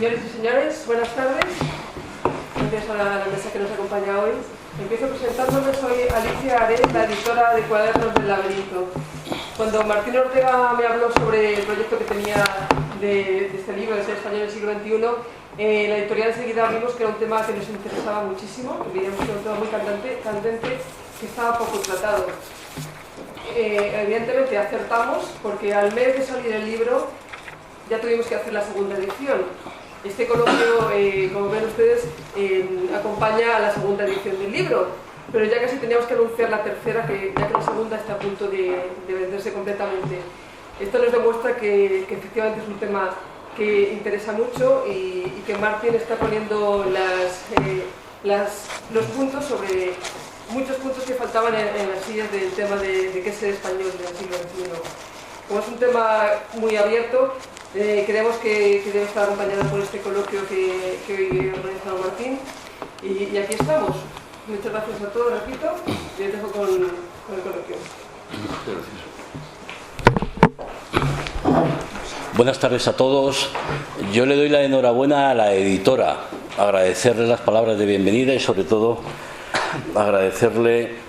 Señores y señores, buenas tardes. Gracias a la mesa que nos acompaña hoy. Empiezo presentándome, soy Alicia Ares, la editora de Cuadernos del Laberinto. Cuando Martín Ortega me habló sobre el proyecto que tenía de este libro, de Ser español en el siglo XXI, la editorial enseguida vimos que era un tema que nos interesaba muchísimo, que veíamos que era un tema muy candente, que estaba poco tratado. Evidentemente acertamos, porque al mes de salir el libro ya tuvimos que hacer la segunda edición. Este coloquio, como ven ustedes, acompaña a la segunda edición del libro, pero ya casi teníamos que anunciar la tercera, ya que la segunda está a punto de venderse completamente. Esto nos demuestra que efectivamente es un tema que interesa mucho y que Martín está poniendo los puntos sobre muchos puntos que faltaban en las sillas del tema de qué es ser español del siglo XXI. Como es un tema muy abierto, creemos que debe estar acompañado por este coloquio que hoy ha organizado Martín. Y aquí estamos. Muchas gracias a todos, repito, y os dejo con el coloquio. Buenas tardes a todos. Yo le doy la enhorabuena a la editora, agradecerle las palabras de bienvenida y sobre todo agradecerle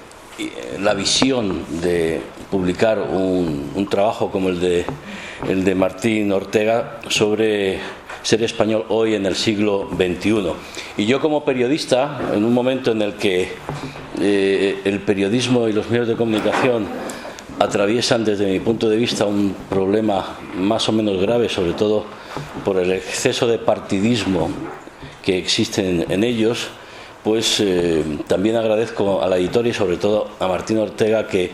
la visión de publicar un trabajo como el de Martín Ortega sobre ser español hoy en el siglo XXI. Y yo como periodista, en un momento en el que el periodismo y los medios de comunicación atraviesan desde mi punto de vista un problema más o menos grave, sobre todo por el exceso de partidismo que existe en ellos, pues también agradezco a la editora y sobre todo a Martín Ortega que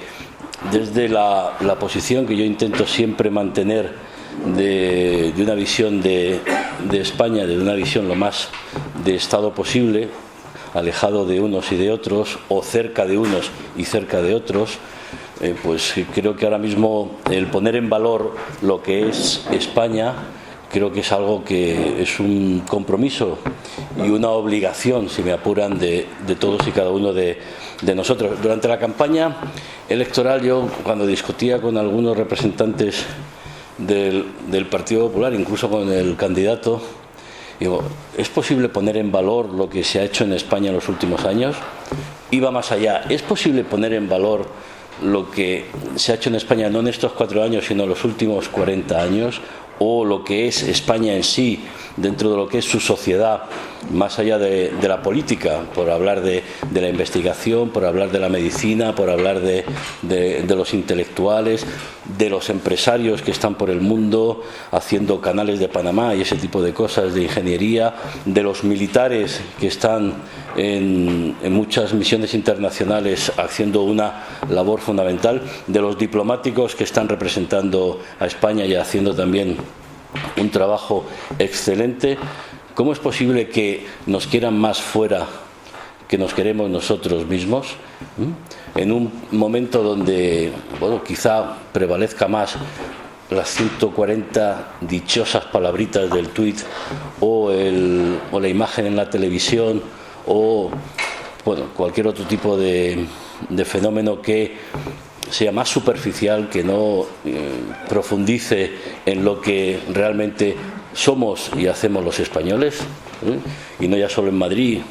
desde la posición que yo intento siempre mantener de una visión de España, de una visión lo más de Estado posible, alejado de unos y de otros, o cerca de unos y cerca de otros, pues creo que ahora mismo el poner en valor lo que es España creo que es algo que es un compromiso y una obligación, si me apuran, de todos y cada uno de nosotros. Durante la campaña electoral, yo cuando discutía con algunos representantes del Partido Popular, incluso con el candidato, digo, ¿es posible poner en valor lo que se ha hecho en España en los últimos años? Iba más allá. ¿Es posible poner en valor lo que se ha hecho en España no en estos 4 años, sino en los últimos 40 años? O lo que es España en sí, dentro de lo que es su sociedad, más allá de la política, por hablar de la investigación, por hablar de la medicina, por hablar de los intelectuales, de los empresarios que están por el mundo haciendo canales de Panamá y ese tipo de cosas, de ingeniería, de los militares que están en muchas misiones internacionales haciendo una labor fundamental, de los diplomáticos que están representando a España y haciendo también un trabajo excelente. ¿Cómo es posible que nos quieran más fuera que nos queremos nosotros mismos? En un momento donde, bueno, quizá prevalezca más las 140 dichosas palabritas del tuit o la imagen en la televisión o bueno, cualquier otro tipo de fenómeno que sea más superficial, que no profundice en lo que realmente somos y hacemos los españoles, y no ya solo en Madrid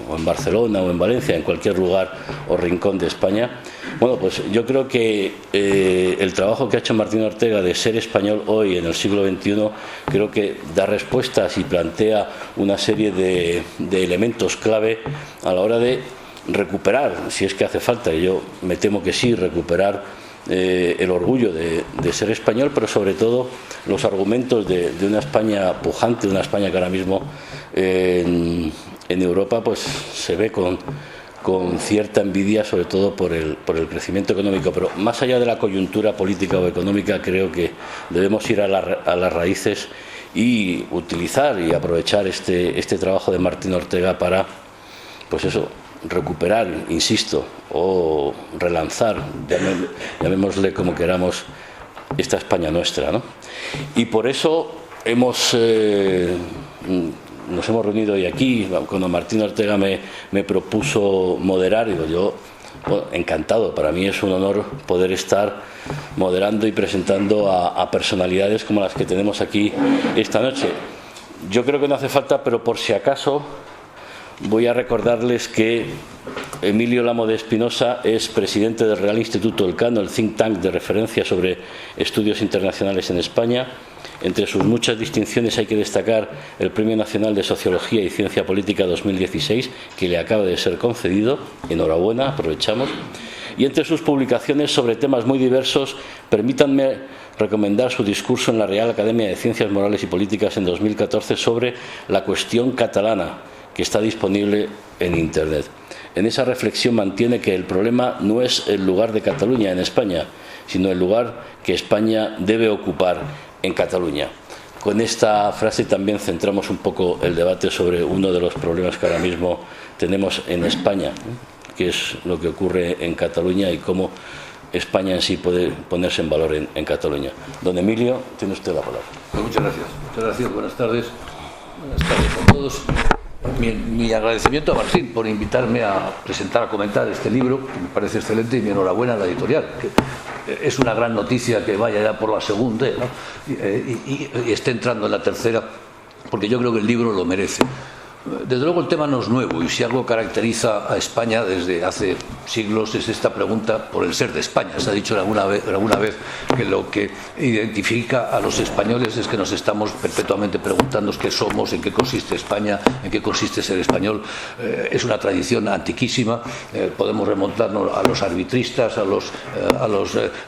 o en Barcelona o en Valencia, en cualquier lugar o rincón de España. Bueno, pues yo creo que el trabajo que ha hecho Martín Ortega de ser español hoy en el siglo XXI creo que da respuestas y plantea una serie de elementos clave a la hora de recuperar, si es que hace falta, y yo me temo que sí, recuperar el orgullo de ser español, pero sobre todo los argumentos de una España pujante, de una España que ahora mismo en Europa pues se ve con cierta envidia, sobre todo por el crecimiento económico. Pero más allá de la coyuntura política o económica, creo que debemos ir a las raíces y utilizar y aprovechar este trabajo de Martín Ortega para, pues eso, recuperar, insisto, o relanzar, llamémosle como queramos, esta España nuestra, ¿no? Y por eso nos hemos reunido hoy aquí. Cuando Martín Ortega me propuso moderar, digo yo, bueno, encantado, para mí es un honor poder estar moderando y presentando a personalidades como las que tenemos aquí esta noche. Yo creo que no hace falta, pero por si acaso voy a recordarles que Emilio Lamo de Espinosa es presidente del Real Instituto Elcano, el think tank de referencia sobre estudios internacionales en España. Entre sus muchas distinciones hay que destacar el Premio Nacional de Sociología y Ciencia Política 2016, que le acaba de ser concedido. Enhorabuena, aprovechamos. Y entre sus publicaciones sobre temas muy diversos, permítanme recomendar su discurso en la Real Academia de Ciencias Morales y Políticas en 2014 sobre la cuestión catalana, que está disponible en Internet. En esa reflexión mantiene que el problema no es el lugar de Cataluña en España, sino el lugar que España debe ocupar en Cataluña. Con esta frase también centramos un poco el debate sobre uno de los problemas que ahora mismo tenemos en España, que es lo que ocurre en Cataluña y cómo España en sí puede ponerse en valor en Cataluña. Don Emilio, tiene usted la palabra. Pues muchas gracias. Muchas gracias. Buenas tardes. Buenas tardes a todos. Mi agradecimiento a Martín por invitarme a presentar, a comentar este libro, que me parece excelente, y mi enhorabuena a la editorial, que es una gran noticia que vaya ya por la segunda, ¿no? y esté entrando en la tercera, porque yo creo que el libro lo merece. Desde luego el tema no es nuevo, y si algo caracteriza a España desde hace siglos es esta pregunta por el ser de España. Se ha dicho alguna vez que lo que identifica a los españoles es que nos estamos perpetuamente preguntando qué somos, en qué consiste España, en qué consiste ser español. Es una tradición antiquísima. Podemos remontarnos a los arbitristas, a los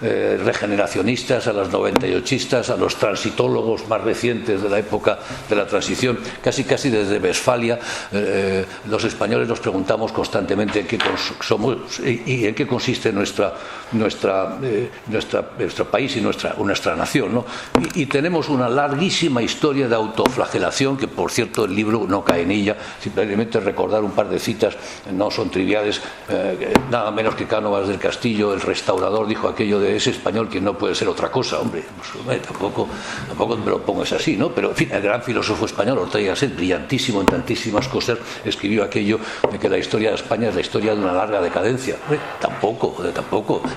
regeneracionistas, a los 98istas, a los transitólogos más recientes de la época de la transición, casi desde Westfalia. Los españoles nos preguntamos constantemente en qué somos y en qué consiste nuestro país y nuestra nación, ¿no? Y tenemos una larguísima historia de autoflagelación, que por cierto el libro no cae en ella. Simplemente recordar un par de citas, no son triviales, nada menos que Cánovas del Castillo, el restaurador, dijo aquello de ese español que no puede ser otra cosa. Hombre, pues, tampoco me lo pongo así, ¿no? Pero en fin, el gran filósofo español, Ortega y Gasset, brillantísimo en tantísimas cosas, escribió aquello de que la historia de España es la historia de una larga decadencia. Tampoco,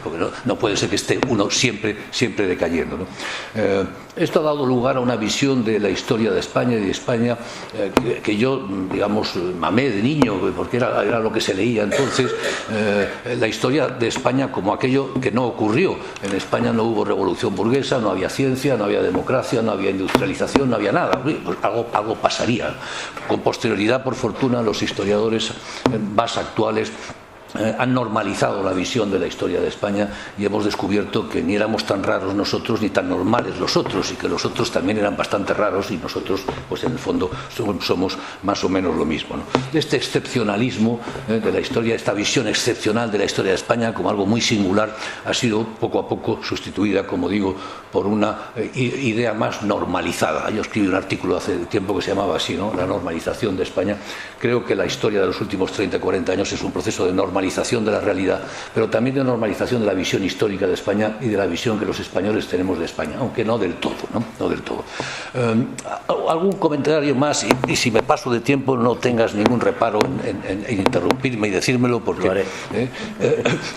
porque no puede ser que esté uno siempre decayendo, ¿no? Esto ha dado lugar a una visión de la historia de España y de España que yo, digamos, mamé de niño, porque era lo que se leía entonces. La historia de España como aquello que no ocurrió. En España no hubo revolución burguesa, no había ciencia, no había democracia, no había industrialización, no había nada. Pues algo pasaría. Con posterioridad, por fortuna, los historiadores más actuales han normalizado la visión de la historia de España y hemos descubierto que ni éramos tan raros nosotros ni tan normales los otros, y que los otros también eran bastante raros y nosotros, pues en el fondo, somos más o menos lo mismo, ¿no? Este excepcionalismo de la historia, esta visión excepcional de la historia de España como algo muy singular, ha sido poco a poco sustituida, como digo, por una idea más normalizada. Yo escribí un artículo hace tiempo que se llamaba así, ¿no? La normalización de España. Creo que la historia de los últimos 30-40 años es un proceso de normalización de la realidad, pero también de normalización de la visión histórica de España y de la visión que los españoles tenemos de España, aunque no del todo, ¿no? No del todo. Algún comentario más, y si me paso de tiempo no tengas ningún reparo en interrumpirme y decírmelo, porque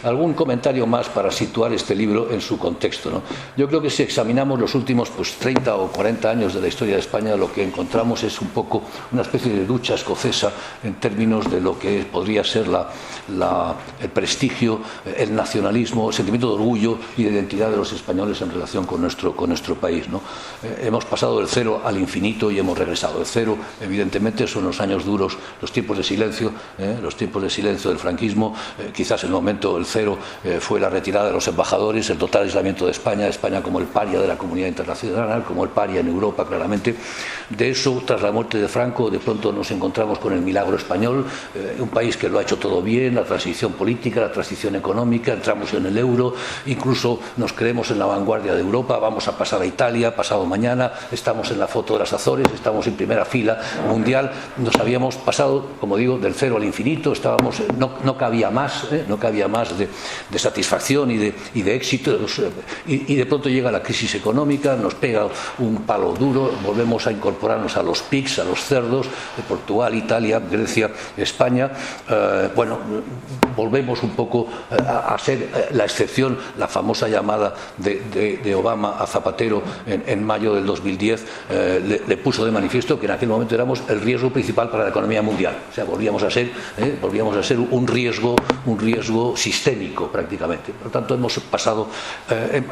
algún comentario más para situar este libro en su contexto, ¿no? Yo creo que si examinamos los últimos 30 o 40 años de la historia de España, lo que encontramos es un poco una especie de lucha escocesa en términos de lo que podría ser el prestigio, el nacionalismo, el sentimiento de orgullo y de identidad de los españoles en relación con nuestro país, ¿no? Hemos pasado del cero al infinito y hemos regresado. El cero, evidentemente, son los años duros, los tiempos de silencio del franquismo. Quizás el momento del cero fue la retirada de los embajadores, el total aislamiento de España como el paria de la comunidad internacional, como el paria en Europa, claramente. De eso, tras la muerte de Franco, de pronto nos encontramos con el milagro español, un país que lo ha hecho todo bien, la transición política, la transición económica, entramos en el euro, incluso nos creemos en la vanguardia de Europa, vamos a pasar a Italia pasado mañana, estamos en la foto de las Azores, estamos en primera fila mundial. Nos habíamos pasado, como digo, del cero al infinito, estábamos, no cabía más de satisfacción y de éxitos, y de pronto llega la crisis económica, nos pega un palo duro, volvemos a incorporarnos a los PIGs, a los cerdos de Portugal, Italia, Grecia, España. Bueno, volvemos un poco a ser la excepción. La famosa llamada de Obama a Zapatero en mayo del 2010 le puso de manifiesto que en aquel momento éramos el riesgo principal para la economía mundial. O sea, volvíamos a ser un riesgo sistémico prácticamente. Por lo tanto,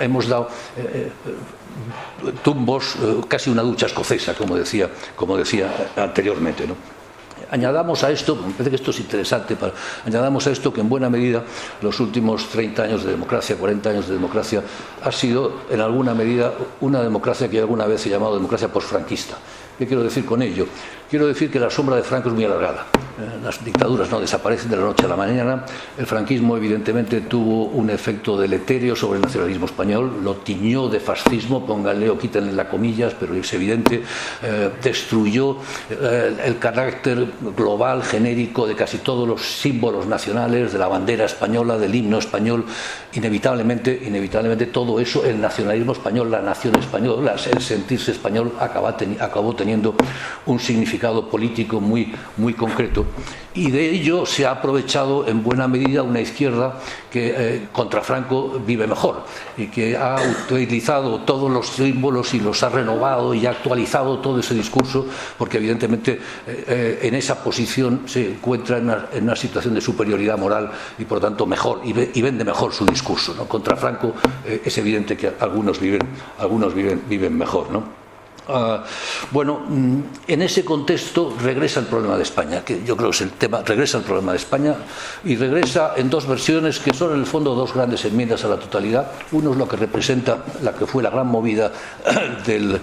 hemos dado tumbos, casi una ducha escocesa, como decía anteriormente, ¿no? Añadamos a esto, me parece que esto es interesante, añadamos a esto que en buena medida los últimos 30 años de democracia, 40 años de democracia, ha sido en alguna medida una democracia que alguna vez he llamado democracia posfranquista. ¿Qué quiero decir con ello? Quiero decir que la sombra de Franco es muy alargada. Las dictaduras no desaparecen de la noche a la mañana. El franquismo evidentemente tuvo un efecto deleterio sobre el nacionalismo español, lo tiñó de fascismo, pónganle o quítenle las comillas, pero es evidente, destruyó el carácter global, genérico de casi todos los símbolos nacionales, de la bandera española, del himno español. Inevitablemente todo eso, el nacionalismo español, la nación española, el sentirse español acabó teniendo un significado político muy concreto, y de ello se ha aprovechado en buena medida una izquierda que contra Franco vive mejor y que ha utilizado todos los símbolos y los ha renovado y ha actualizado todo ese discurso, porque evidentemente en esa posición se encuentra en una situación de superioridad moral y por lo tanto mejor, y vende mejor su discurso, ¿no? Contra Franco es evidente que algunos viven mejor, ¿no? Bueno, en ese contexto regresa el problema de España, que yo creo que es el tema. Regresa el problema de España y regresa en dos versiones que son en el fondo dos grandes enmiendas a la totalidad. Uno es lo que representa la que fue la gran movida de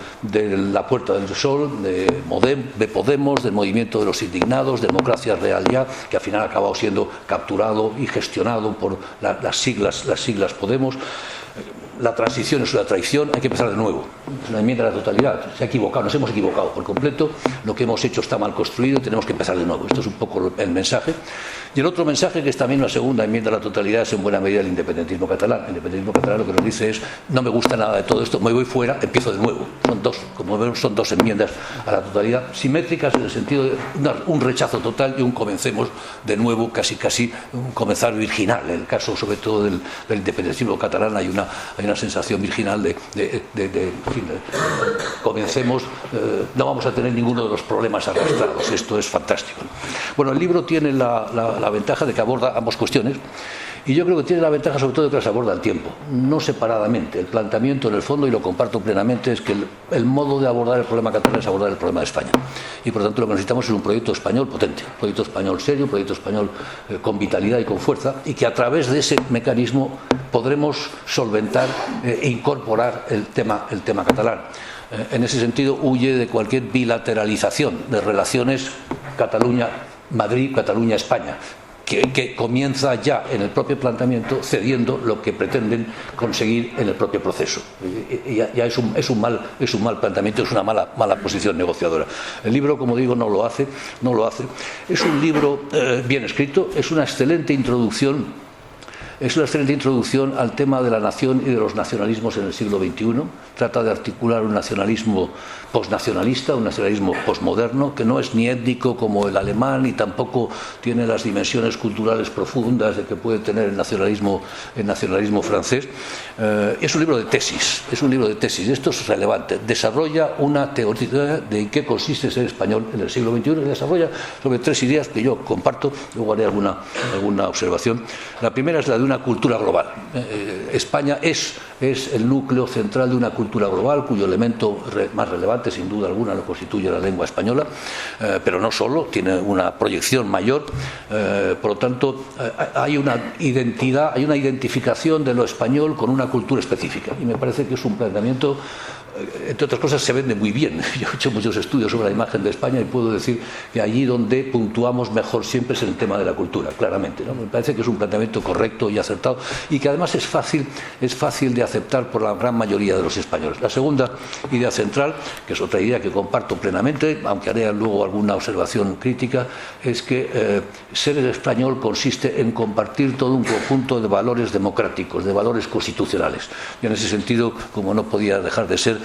la Puerta del Sol, de Podemos, del movimiento de los indignados, Democracia Real Ya, que al final ha acabado siendo capturado y gestionado por las siglas Podemos. La transición es una traición, hay que empezar de nuevo. Es una enmienda a la totalidad. Se ha equivocado, nos hemos equivocado por completo. Lo que hemos hecho está mal construido, tenemos que empezar de nuevo. Esto es un poco el mensaje. Y el otro mensaje, que es también una segunda enmienda a la totalidad, es en buena medida el independentismo catalán. El independentismo catalán lo que nos dice es: no me gusta nada de todo esto, me voy fuera, empiezo de nuevo. Como vemos, son dos enmiendas a la totalidad, simétricas en el sentido de un rechazo total y un comencemos de nuevo, casi un comenzar virginal. En el caso sobre todo del independentismo catalán hay una sensación virginal de comencemos, no vamos a tener ninguno de los problemas arrastrados. Esto es fantástico. Bueno, el libro tiene la ventaja de que aborda ambas cuestiones, y yo creo que tiene la ventaja sobre todo de que las aborda al tiempo, no separadamente. El planteamiento en el fondo, y lo comparto plenamente, es que el modo de abordar el problema catalán es abordar el problema de España, y por lo tanto lo que necesitamos es un proyecto español potente, un proyecto español serio, un proyecto español con vitalidad y con fuerza, y que a través de ese mecanismo podremos solventar e incorporar el tema catalán. En ese sentido, huye de cualquier bilateralización de relaciones Cataluña-Madrid, Cataluña-España, que comienza ya en el propio planteamiento cediendo lo que pretenden conseguir en el propio proceso. Ya es un mal planteamiento, es una mala posición negociadora. El libro, como digo, no lo hace. Es un libro bien escrito, es una excelente introducción. Es una excelente introducción al tema de la nación y de los nacionalismos en el siglo XXI. Trata de articular un nacionalismo posnacionalista, un nacionalismo posmoderno, que no es ni étnico como el alemán, ni tampoco tiene las dimensiones culturales profundas de que puede tener el nacionalismo francés. Es un libro de tesis, esto es relevante. Desarrolla una teoría de en qué consiste ser español en el siglo XXI, y desarrolla sobre tres ideas que yo comparto. Luego haré alguna observación. La primera es la de una cultura global. España es el núcleo central de una cultura global, cuyo elemento más relevante, sin duda alguna, lo constituye la lengua española, pero no solo, tiene una proyección mayor. Por lo tanto, hay una identificación de lo español con una cultura específica, y me parece que es un planteamiento, entre otras cosas, se vende muy bien. Yo he hecho muchos estudios sobre la imagen de España y puedo decir que allí donde puntuamos mejor siempre es en el tema de la cultura, claramente, ¿no? Me parece que es un planteamiento correcto y acertado, y que además es fácil de aceptar por la gran mayoría de los españoles. La segunda idea central, que es otra idea que comparto plenamente, aunque haré luego alguna observación crítica, es que ser el español consiste en compartir todo un conjunto de valores democráticos, de valores constitucionales. Y en ese sentido, como no podía dejar de ser,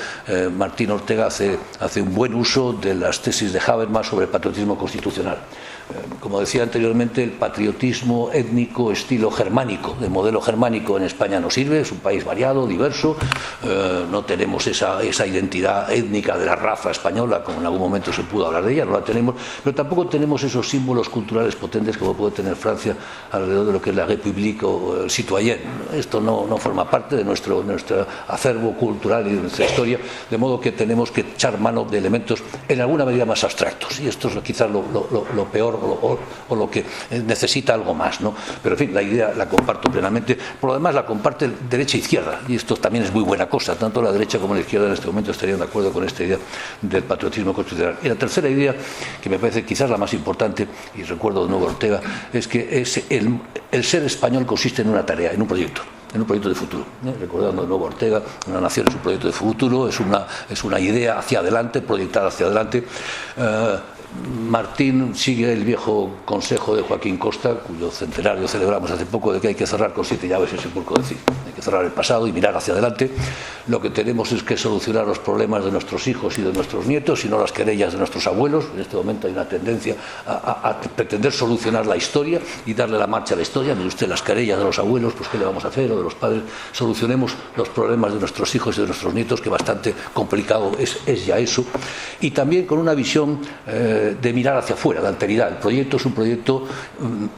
Martín Ortega hace un buen uso de las tesis de Habermas sobre el patriotismo constitucional. Como decía anteriormente, el patriotismo étnico estilo germánico, de modelo germánico en España no sirve, es un país variado, diverso, no tenemos esa identidad étnica de la raza española, como en algún momento se pudo hablar de ella, no la tenemos, pero tampoco tenemos esos símbolos culturales potentes como puede tener Francia alrededor de lo que es la République o el citoyen. Esto no forma parte de nuestro acervo cultural y de nuestra historia, de modo que tenemos que echar mano de elementos en alguna medida más abstractos, y esto es quizás lo peor o lo que necesita algo más, ¿no? Pero en fin, la idea la comparto plenamente. Por lo demás la comparte derecha e izquierda, y esto también es muy buena cosa. Tanto la derecha como la izquierda en este momento estarían de acuerdo con esta idea del patriotismo constitucional. Y la tercera idea, que me parece quizás la más importante, y recuerdo de nuevo Ortega, es que el ser español consiste en una tarea, en un proyecto de futuro. Recordando de nuevo Ortega, una nación es un proyecto de futuro, es una idea hacia adelante, proyectada hacia adelante. Martín sigue el viejo consejo de Joaquín Costa, cuyo centenario celebramos hace poco, de que hay que cerrar con 7 llaves el sepulcro de Cid. Hay que cerrar el pasado y mirar hacia adelante. Lo que tenemos es que solucionar los problemas de nuestros hijos y de nuestros nietos, y no las querellas de nuestros abuelos. En este momento hay una tendencia a pretender solucionar la historia y darle la marcha a la historia. Mire usted, las querellas de los abuelos, pues ¿qué le vamos a hacer? O de los padres. Solucionemos los problemas de nuestros hijos y de nuestros nietos, que bastante complicado es ya eso. Y también con una visión de mirar hacia afuera, de alteridad. El proyecto es un proyecto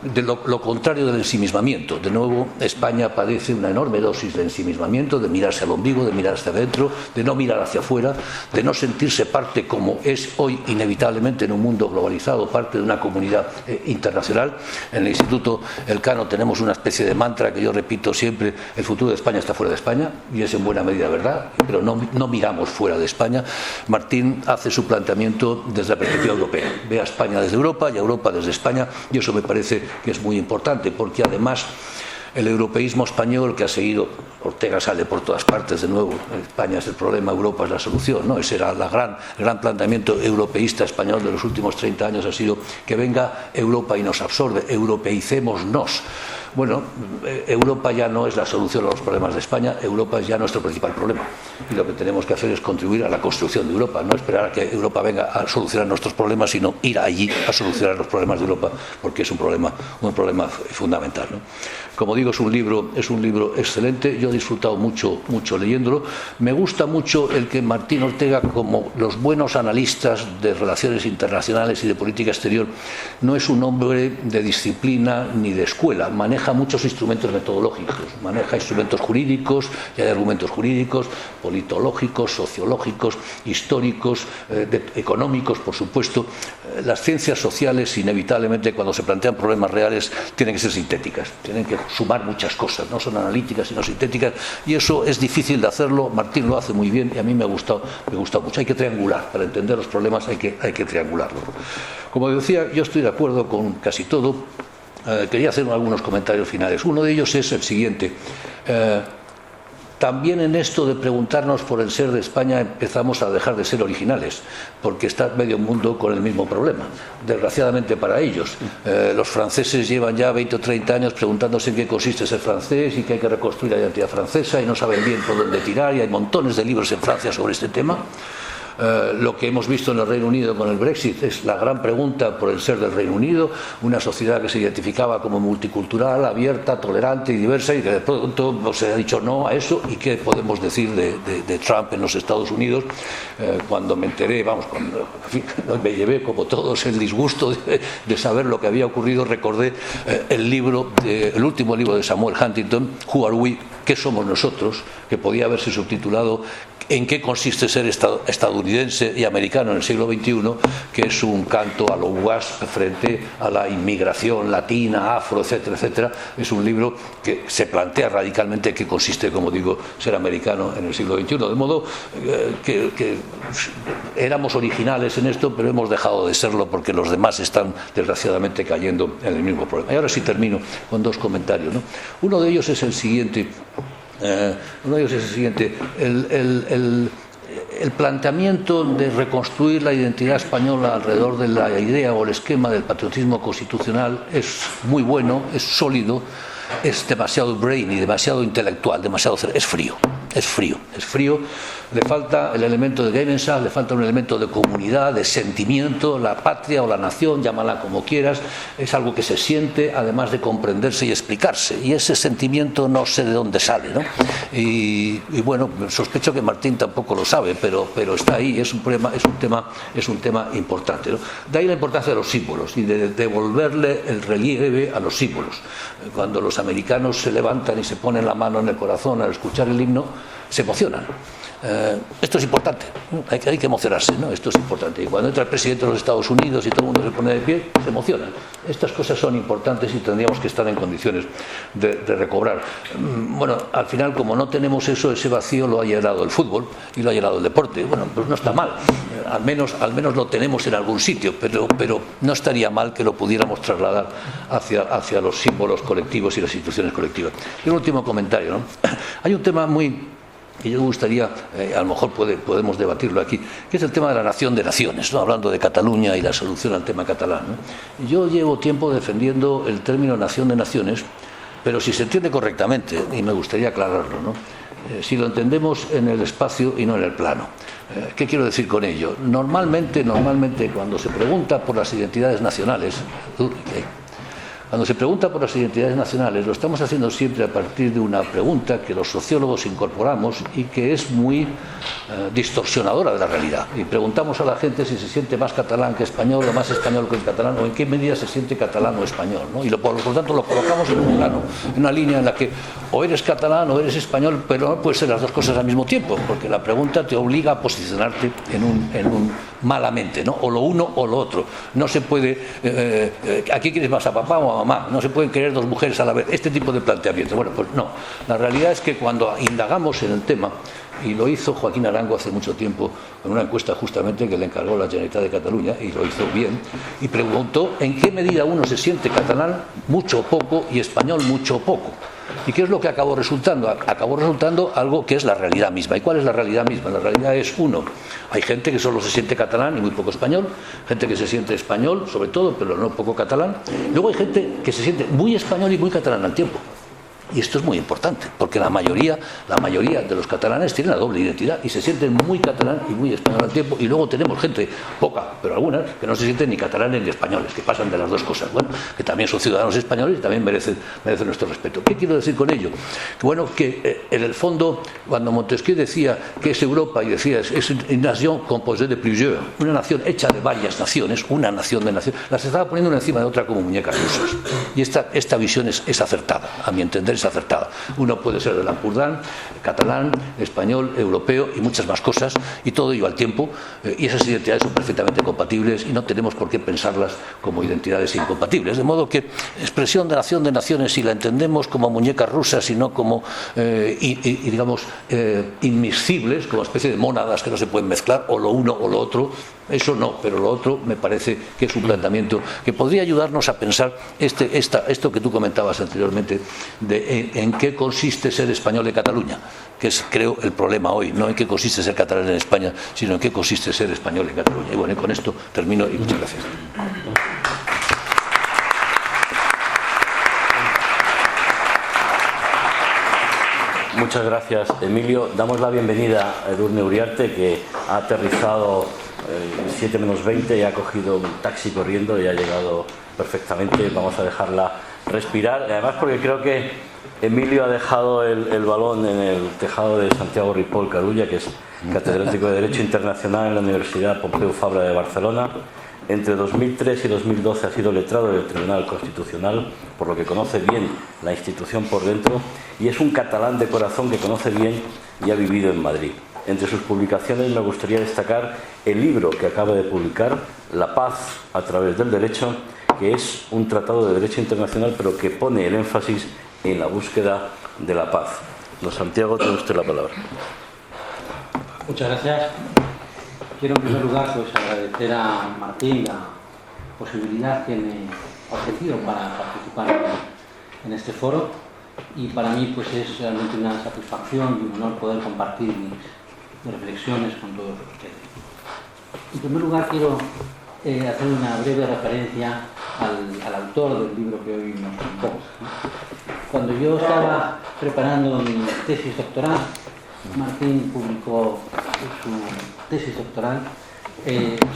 de lo contrario del ensimismamiento. De nuevo, España padece una enorme dosis de ensimismamiento, de mirarse al ombligo, de mirar hacia adentro, de no mirar hacia afuera, de no sentirse parte, como es hoy inevitablemente en un mundo globalizado, parte de una comunidad internacional. En el Instituto Elcano tenemos una especie de mantra que yo repito siempre: el futuro de España está fuera de España, y es en buena medida verdad, pero no miramos fuera de España. Martín hace su planteamiento desde la perspectiva europea. Ve a España desde Europa y a Europa desde España, y eso me parece que es muy importante, porque además el europeísmo español que ha seguido, Ortega sale por todas partes de nuevo, España es el problema, Europa es la solución, ¿no? Ese era el gran planteamiento europeísta español de los últimos 30 años, ha sido que venga Europa y nos absorbe, europeicémonos. Bueno, Europa ya no es la solución a los problemas de España, Europa es ya nuestro principal problema, y lo que tenemos que hacer es contribuir a la construcción de Europa, no esperar a que Europa venga a solucionar nuestros problemas, sino ir allí a solucionar los problemas de Europa, porque es un problema fundamental, ¿no? Como digo, es un libro excelente. Yo he disfrutado mucho leyéndolo. Me gusta mucho el que Martín Ortega, como los buenos analistas de relaciones internacionales y de política exterior, no es un hombre de disciplina ni de escuela. Maneja muchos instrumentos metodológicos, maneja instrumentos jurídicos, y hay argumentos jurídicos, politológicos, sociológicos, históricos, económicos, por supuesto. Las ciencias sociales, inevitablemente, cuando se plantean problemas reales, tienen que ser sintéticas, tienen que sumar muchas cosas, no son analíticas sino sintéticas, y eso es difícil de hacerlo. Martín lo hace muy bien y a mí me ha gustado mucho. Hay que triangular, para entender los problemas hay que triangularlo. Como decía, yo estoy de acuerdo con casi todo. Quería hacer algunos comentarios finales. Uno de ellos es el siguiente. También en esto de preguntarnos por el ser de España empezamos a dejar de ser originales, porque está medio mundo con el mismo problema, desgraciadamente para ellos. Los franceses llevan ya 20 o 30 años preguntándose en qué consiste ser francés y que hay que reconstruir la identidad francesa, y no saben bien por dónde tirar, y hay montones de libros en Francia sobre este tema. Lo que hemos visto en el Reino Unido con el Brexit es la gran pregunta por el ser del Reino Unido, una sociedad que se identificaba como multicultural, abierta, tolerante y diversa, y que de pronto se ha dicho no a eso. ¿Y qué podemos decir de Trump en los Estados Unidos? Cuando me enteré, cuando me llevé, como todos, el disgusto de saber lo que había ocurrido, recordé el último libro de Samuel Huntington, Who Are We? ¿Qué somos nosotros?, que podía haberse subtitulado ¿En qué consiste ser estadounidense y americano en el siglo XXI?, que es un canto a lo wasp frente a la inmigración latina, afro, etcétera, etcétera. Es un libro que se plantea radicalmente qué consiste, como digo, ser americano en el siglo XXI. De modo que éramos originales en esto, pero hemos dejado de serlo porque los demás están desgraciadamente cayendo en el mismo problema. Y ahora sí termino con dos comentarios, ¿no? Uno de ellos es el siguiente. El planteamiento de reconstruir la identidad española alrededor de la idea o el esquema del patriotismo constitucional es muy bueno, es sólido, es demasiado brainy, demasiado intelectual, es frío. Es frío, le falta el elemento de Gemeinschaft, le falta un elemento de comunidad, de sentimiento, la patria o la nación, llámala como quieras, es algo que se siente, además de comprenderse y explicarse, y ese sentimiento no sé de dónde sale, ¿no? Y bueno, sospecho que Martín tampoco lo sabe, pero está ahí, es un tema importante, ¿no? De ahí la importancia de los símbolos y de devolverle el relieve a los símbolos. Cuando los americanos se levantan y se ponen la mano en el corazón al escuchar el himno, se emocionan. Esto es importante, hay que emocionarse, ¿no? Esto es importante. Y cuando entra el presidente de los Estados Unidos y todo el mundo se pone de pie, se emocionan. Estas cosas son importantes y tendríamos que estar en condiciones de recobrar. Bueno, al final, como no tenemos eso, ese vacío lo ha llenado el fútbol y lo ha llenado el deporte. Bueno, pues no está mal, al menos lo tenemos en algún sitio, pero no estaría mal que lo pudiéramos trasladar hacia los símbolos colectivos y las instituciones colectivas. Y un último comentario, ¿no? Hay un tema que yo me gustaría, a lo mejor podemos debatirlo aquí, que es el tema de la nación de naciones, ¿no? Hablando de Cataluña y la solución al tema catalán, ¿no? Yo llevo tiempo defendiendo el término nación de naciones, pero si se entiende correctamente, y me gustaría aclararlo, ¿no? Si lo entendemos en el espacio y no en el plano. ¿Qué quiero decir con ello? Normalmente cuando se pregunta por las identidades nacionales, lo estamos haciendo siempre a partir de una pregunta que los sociólogos incorporamos y que es muy distorsionadora de la realidad. Y preguntamos a la gente si se siente más catalán que español o más español que catalán, o en qué medida se siente catalán o español, ¿no? Y por lo tanto lo colocamos en un plano, en una línea en la que o eres catalán o eres español, pero no puede ser las dos cosas al mismo tiempo, porque la pregunta te obliga a posicionarte en un malamente, ¿no? O lo uno o lo otro. No se puede, ¿a quién quieres más, a papá o a mamá? No se pueden querer dos mujeres a la vez. Este tipo de planteamiento. Bueno, pues no. La realidad es que cuando indagamos en el tema, y lo hizo Joaquín Arango hace mucho tiempo, en una encuesta justamente que le encargó la Generalitat de Cataluña, y lo hizo bien, y preguntó en qué medida uno se siente catalán mucho o poco y español mucho o poco. ¿Y qué es lo que acabó resultando? Acabó resultando algo que es la realidad misma. ¿Y cuál es la realidad misma? La realidad es, uno, hay gente que solo se siente catalán y muy poco español, gente que se siente español, sobre todo, pero no poco catalán. Luego hay gente que se siente muy español y muy catalán al tiempo. Y esto es muy importante, porque la mayoría de los catalanes tienen la doble identidad y se sienten muy catalán y muy español al tiempo. Y luego tenemos gente, poca, pero algunas, que no se sienten ni catalanes ni españoles, que pasan de las dos cosas. Bueno, que también son ciudadanos españoles y también merecen nuestro respeto. ¿Qué quiero decir con ello? Que bueno, que en el fondo, cuando Montesquieu decía que es Europa, y decía es une nation composée de plusieurs, una nación hecha de varias naciones, una nación de naciones, las estaba poniendo una encima de otra como muñecas rusas. Y esta visión es acertada, a mi entender. Acertada. Uno puede ser del Ampurdán, catalán, español, europeo y muchas más cosas, y todo ello al tiempo, y esas identidades son perfectamente compatibles y no tenemos por qué pensarlas como identidades incompatibles. De modo que expresión de nación de naciones, si la entendemos como muñecas rusas y no como digamos inmiscibles, como especie de mónadas que no se pueden mezclar, o lo uno o lo otro, eso no, pero lo otro me parece que es un planteamiento que podría ayudarnos a pensar esto que tú comentabas anteriormente, de en qué consiste ser español en Cataluña, que es, creo, el problema hoy, no en qué consiste ser catalán en España, sino en qué consiste ser español en Cataluña. Y bueno, con esto termino y muchas gracias. Muchas gracias, Emilio. Damos la bienvenida a Edurne Uriarte, que ha aterrizado 7 menos 20 y ha cogido un taxi corriendo y ha llegado perfectamente. Vamos a dejarla respirar, además porque creo que Emilio ha dejado el balón en el tejado de Santiago Ripoll Carulla, que es catedrático de Derecho Internacional en la Universidad Pompeu Fabra de Barcelona. Entre 2003 y 2012 ha sido letrado del Tribunal Constitucional, por lo que conoce bien la institución por dentro, y es un catalán de corazón que conoce bien y ha vivido en Madrid. Entre sus publicaciones me gustaría destacar el libro que acaba de publicar, La paz a través del derecho, que es un tratado de derecho internacional, pero que pone el énfasis en la búsqueda de la paz. Don Santiago, tiene usted la palabra. Muchas gracias. Quiero en primer lugar pues agradecer a Martín la posibilidad que me ha ofrecido para participar en este foro, y para mí pues es realmente una satisfacción y un honor poder compartir mis reflexiones con todos ustedes. En primer lugar quiero hacer una breve referencia al autor del libro que hoy nos convoca. Cuando yo estaba preparando mi tesis doctoral, Martín publicó su tesis doctoral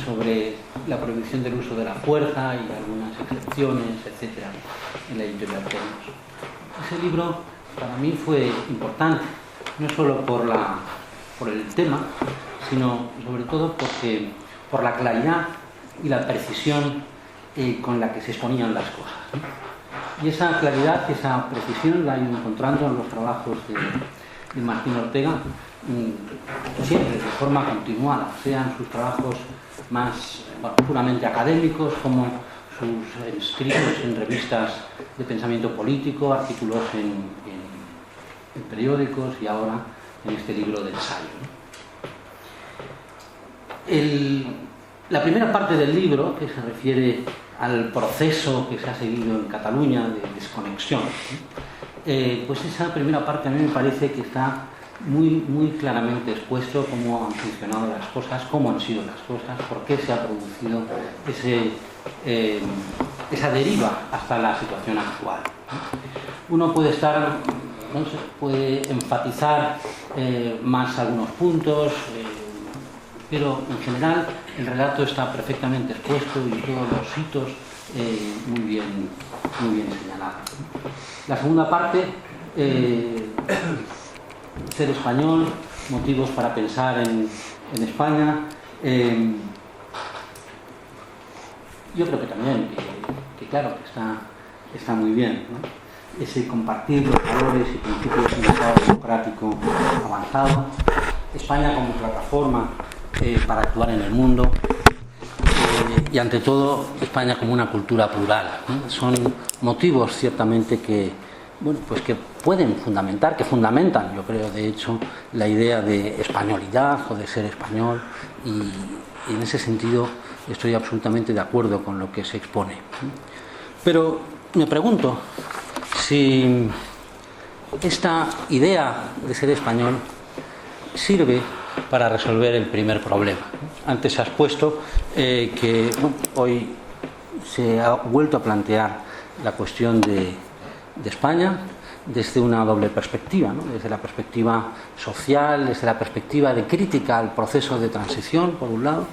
sobre la prohibición del uso de la fuerza y algunas excepciones, etcétera, en la editorial Tecnos. Ese libro para mí fue importante, no solo por el tema, sino sobre todo por la claridad y la precisión con la que se exponían las cosas, ¿no? Y esa claridad, esa precisión la he ido encontrando en los trabajos de Martín Ortega, siempre de forma continuada, sean sus trabajos más puramente académicos, como sus escritos en revistas de pensamiento político, artículos en periódicos y ahora en este libro de ensayo, ¿no? La primera parte del libro, que se refiere al proceso que se ha seguido en Cataluña de desconexión, pues esa primera parte a mí me parece que está muy claramente expuesto cómo han funcionado las cosas, cómo han sido las cosas, por qué se ha producido esa deriva hasta la situación actual. Uno puede puede enfatizar más algunos puntos, pero en general el relato está perfectamente expuesto y todos los hitos muy bien señalados. La segunda parte, ser español, motivos para pensar en España. Yo creo que también, claro, que está muy bien, ¿no? Ese compartir los valores y principios de un Estado democrático avanzado, España como plataforma para actuar en el mundo, y ante todo España como una cultura plural, ¿no? Son motivos ciertamente que pueden fundamentar, que fundamentan, yo creo, de hecho, la idea de españolidad o de ser español, y en ese sentido estoy absolutamente de acuerdo con lo que se expone. Pero me pregunto si esta idea de ser español sirve para resolver el primer problema. Antes se ha expuesto que hoy se ha vuelto a plantear la cuestión de España desde una doble perspectiva, ¿no? Desde la perspectiva social, desde la perspectiva de crítica al proceso de transición, por un lado,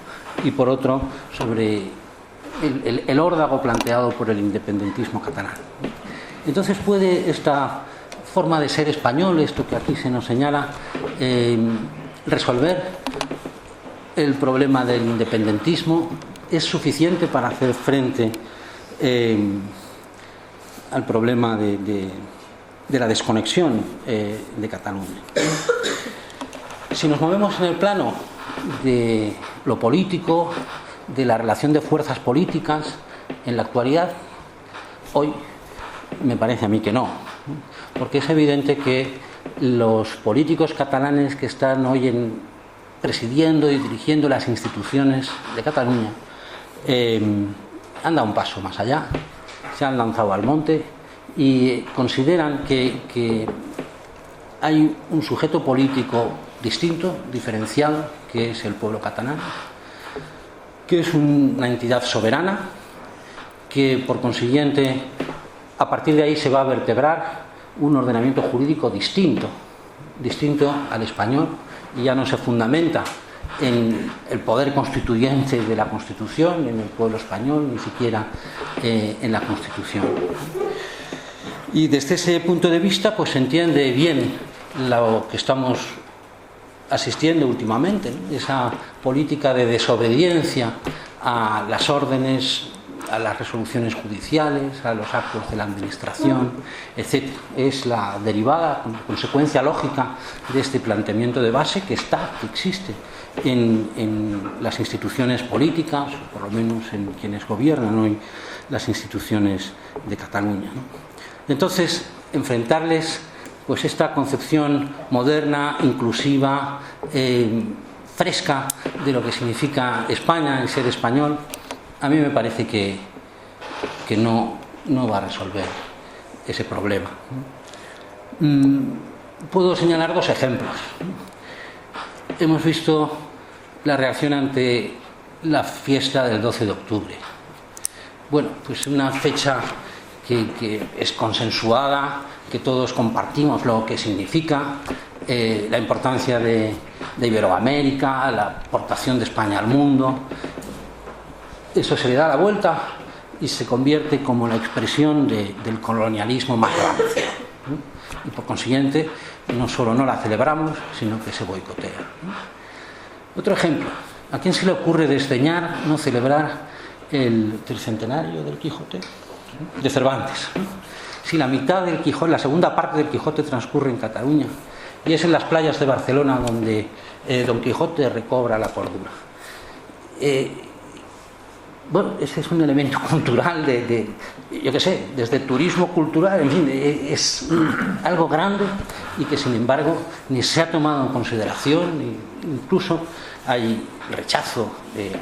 y por otro, sobre el órdago planteado por el independentismo catalán. Entonces, ¿puede esta forma de ser español, esto que aquí se nos señala, resolver el problema del independentismo? ¿Es suficiente para hacer frente al problema de la desconexión de Cataluña? Si nos movemos en el plano de lo político, de la relación de fuerzas políticas en la actualidad, hoy me parece a mí que no, porque es evidente que los políticos catalanes que están hoy presidiendo y dirigiendo las instituciones de Cataluña han dado un paso más allá, se han lanzado al monte y consideran que hay un sujeto político distinto, diferenciado, que es el pueblo catalán, que es una entidad soberana, que por consiguiente a partir de ahí se va a vertebrar un ordenamiento jurídico distinto al español, y ya no se fundamenta en el poder constituyente de la Constitución, en el pueblo español, ni siquiera en la Constitución. Y desde ese punto de vista pues se entiende bien lo que estamos asistiendo últimamente, ¿no? Esa política de desobediencia a las órdenes, a las resoluciones judiciales, a los actos de la administración, etc. Es la derivada, consecuencia lógica de este planteamiento de base que existe en las instituciones políticas, o por lo menos en quienes gobiernan hoy las instituciones de Cataluña, ¿no? Entonces, enfrentarles pues esta concepción moderna, inclusiva, fresca de lo que significa España y ser español, a mí me parece que no va a resolver ese problema. Puedo señalar dos ejemplos. Hemos visto la reacción ante la fiesta del 12 de octubre. Bueno, pues una fecha que es consensuada, que todos compartimos lo que significa, la importancia de Iberoamérica, la aportación de España al mundo. Eso se le da la vuelta y se convierte como la expresión del colonialismo más grande. Y por consiguiente, no solo no la celebramos, sino que se boicotea. Otro ejemplo, ¿a quién se le ocurre desdeñar no celebrar el tricentenario del Quijote? De Cervantes. Si la mitad del Quijote, la segunda parte del Quijote transcurre en Cataluña, y es en las playas de Barcelona donde Don Quijote recobra la cordura. Bueno, ese es un elemento cultural yo qué sé, desde el turismo cultural, en fin, es algo grande y que sin embargo ni se ha tomado en consideración, ni incluso hay rechazo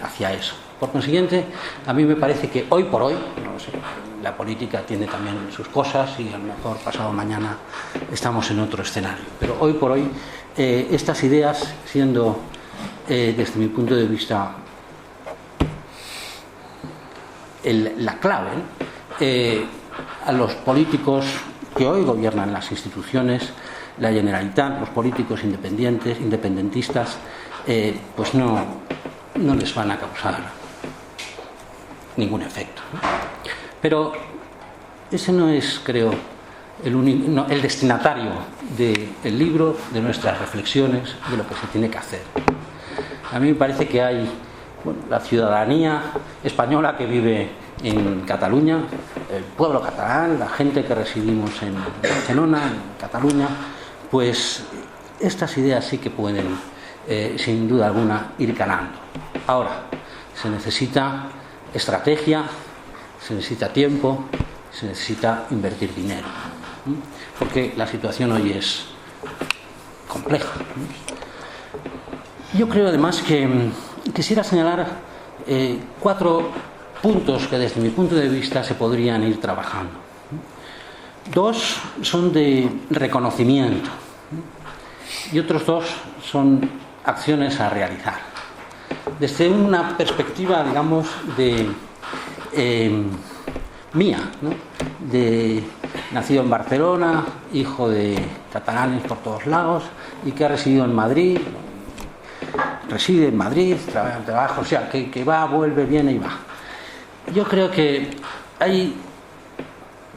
hacia eso. Por consiguiente, a mí me parece que hoy por hoy, no lo sé, la política tiene también sus cosas y a lo mejor pasado mañana estamos en otro escenario, pero hoy por hoy estas ideas, siendo desde mi punto de vista la clave, a los políticos que hoy gobiernan las instituciones, la Generalitat, los políticos independentistas, pues no les van a causar ningún efecto. Pero ese no es, creo, el destinatario del libro, de nuestras reflexiones, de lo que se tiene que hacer. A mí me parece que hay la ciudadanía española que vive en Cataluña, el pueblo catalán, la gente que residimos en Barcelona, en Cataluña, pues estas ideas sí que pueden, sin duda alguna, ir calando. Ahora, se necesita estrategia, se necesita tiempo, se necesita invertir dinero, porque la situación hoy es compleja. Yo creo además que quisiera señalar 4 puntos que desde mi punto de vista se podrían ir trabajando. 2 son de reconocimiento y otros 2 son acciones a realizar. Desde una perspectiva, digamos, mía, ¿no? Nacido en Barcelona, hijo de catalanes por todos lados y que ha residido en Madrid, reside en Madrid, trabaja, o sea, que va, vuelve, viene y va. Yo creo que hay,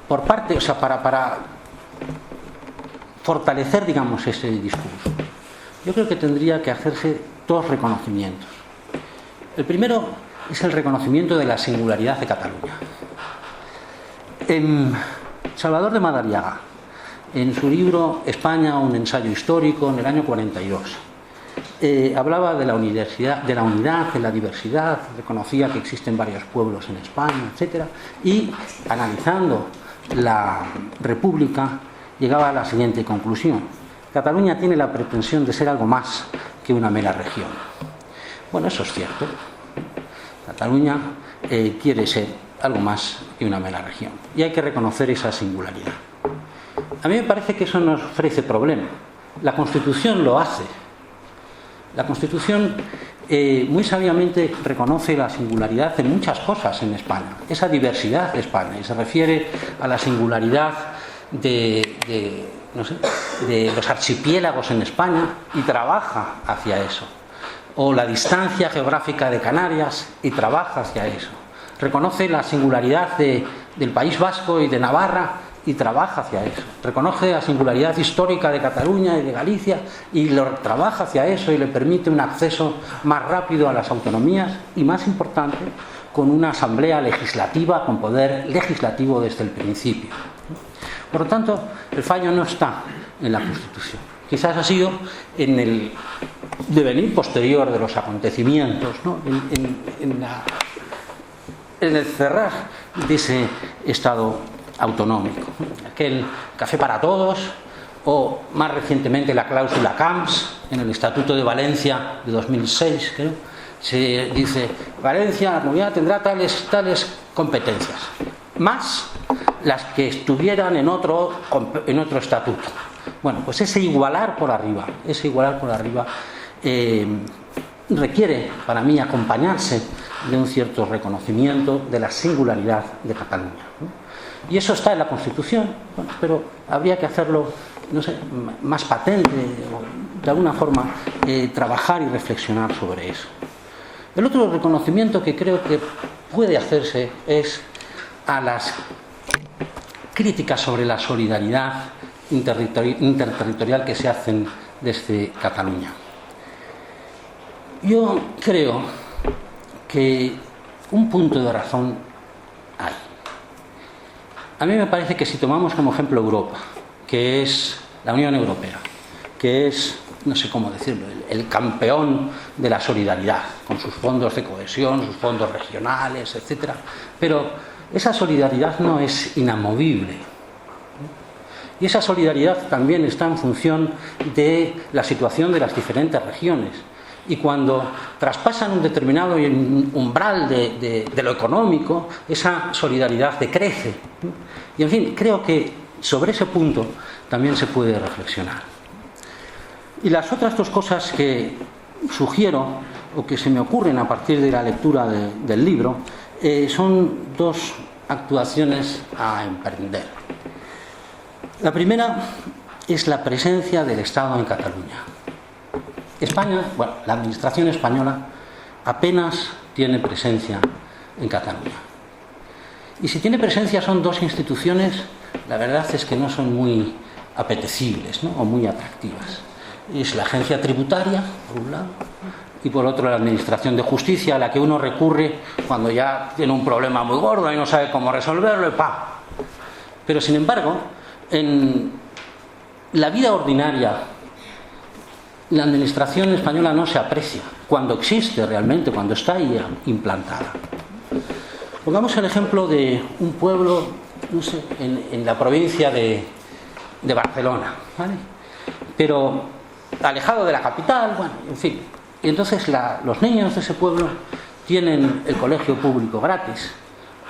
por parte, o sea, para fortalecer, digamos, ese discurso, yo creo que tendría que hacerse 2 reconocimientos. El primero es el reconocimiento de la singularidad de Cataluña. Salvador de Madariaga, en su libro España, un ensayo histórico, en el año 42, hablaba de la unidad, de la diversidad, reconocía que existen varios pueblos en España, etc. Y analizando la República, llegaba a la siguiente conclusión: Cataluña tiene la pretensión de ser algo más que una mera región. Bueno, eso es cierto. Cataluña quiere ser algo más que una mera región. Y hay que reconocer esa singularidad. A mí me parece que eso nos ofrece problema. La Constitución lo hace. La Constitución muy sabiamente reconoce la singularidad de muchas cosas en España, esa diversidad de España, y se refiere a la singularidad de los archipiélagos en España y trabaja hacia eso, o la distancia geográfica de Canarias y trabaja hacia eso. Reconoce la singularidad del País Vasco y de Navarra y trabaja hacia eso. Reconoce la singularidad histórica de Cataluña y de Galicia y trabaja hacia eso y le permite un acceso más rápido a las autonomías y, más importante, con una asamblea legislativa, con poder legislativo desde el principio. Por lo tanto, el fallo no está en la Constitución. Quizás ha sido en el devenir posterior de los acontecimientos, ¿no? en el cerrar de ese Estado autonómico. Aquel café para todos, o más recientemente la cláusula Camps en el Estatuto de Valencia de 2006, creo, se dice: Valencia, la comunidad tendrá tales competencias, más las que estuvieran en otro estatuto. Bueno, pues ese igualar por arriba requiere para mí acompañarse de un cierto reconocimiento de la singularidad de Cataluña, ¿no? Y eso está en la Constitución, bueno, pero habría que hacerlo, no sé, más patente, o de alguna forma trabajar y reflexionar sobre eso. El otro reconocimiento que creo que puede hacerse es a las críticas sobre la solidaridad interterritorial que se hacen desde Cataluña. Yo creo que un punto de razón hay. A mí me parece que si tomamos como ejemplo Europa, que es la Unión Europea, que es, no sé cómo decirlo, el campeón de la solidaridad, con sus fondos de cohesión, sus fondos regionales, etcétera, pero esa solidaridad no es inamovible. Y esa solidaridad también está en función de la situación de las diferentes regiones. Y cuando traspasan un determinado umbral de lo económico, esa solidaridad decrece. Y en fin, creo que sobre ese punto también se puede reflexionar. Y las otras dos cosas que sugiero o que se me ocurren a partir de la lectura del libro son dos actuaciones a emprender. La primera es la presencia del Estado en Cataluña. España, bueno, la administración española apenas tiene presencia en Cataluña. Y si tiene presencia son dos instituciones, la verdad es que no son muy apetecibles, ¿no? O muy atractivas. Es la agencia tributaria, por un lado, y por otro la administración de justicia, a la que uno recurre cuando ya tiene un problema muy gordo y no sabe cómo resolverlo, y ¡pam! Pero sin embargo, en la vida ordinaria, la administración española no se aprecia cuando existe realmente, cuando está ahí implantada. Pongamos el ejemplo de un pueblo, no sé, en la provincia de Barcelona, ¿vale? Pero alejado de la capital, bueno, en fin. Y entonces los niños de ese pueblo tienen el colegio público gratis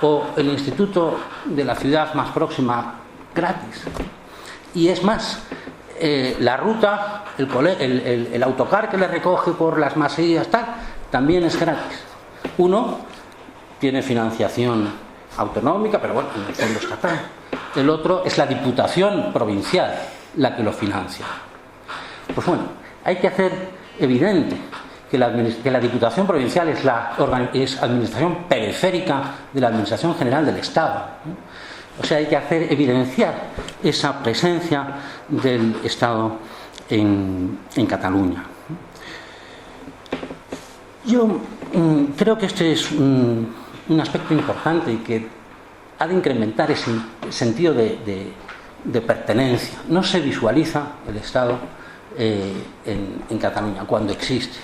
o el instituto de la ciudad más próxima gratis. Y es más, la ruta, el autocar que le recoge por las masillas, tal, también es gratis. Uno tiene financiación autonómica, pero bueno, en el fondo estatal. El otro es la Diputación Provincial la que lo financia. Pues bueno, hay que hacer evidente que la Diputación Provincial es administración periférica de la Administración General del Estado, ¿no? O sea, hay que evidenciar esa presencia del Estado en Cataluña. Yo creo que este es un aspecto importante y que ha de incrementar ese sentido de pertenencia. No se visualiza el Estado en Cataluña cuando existe.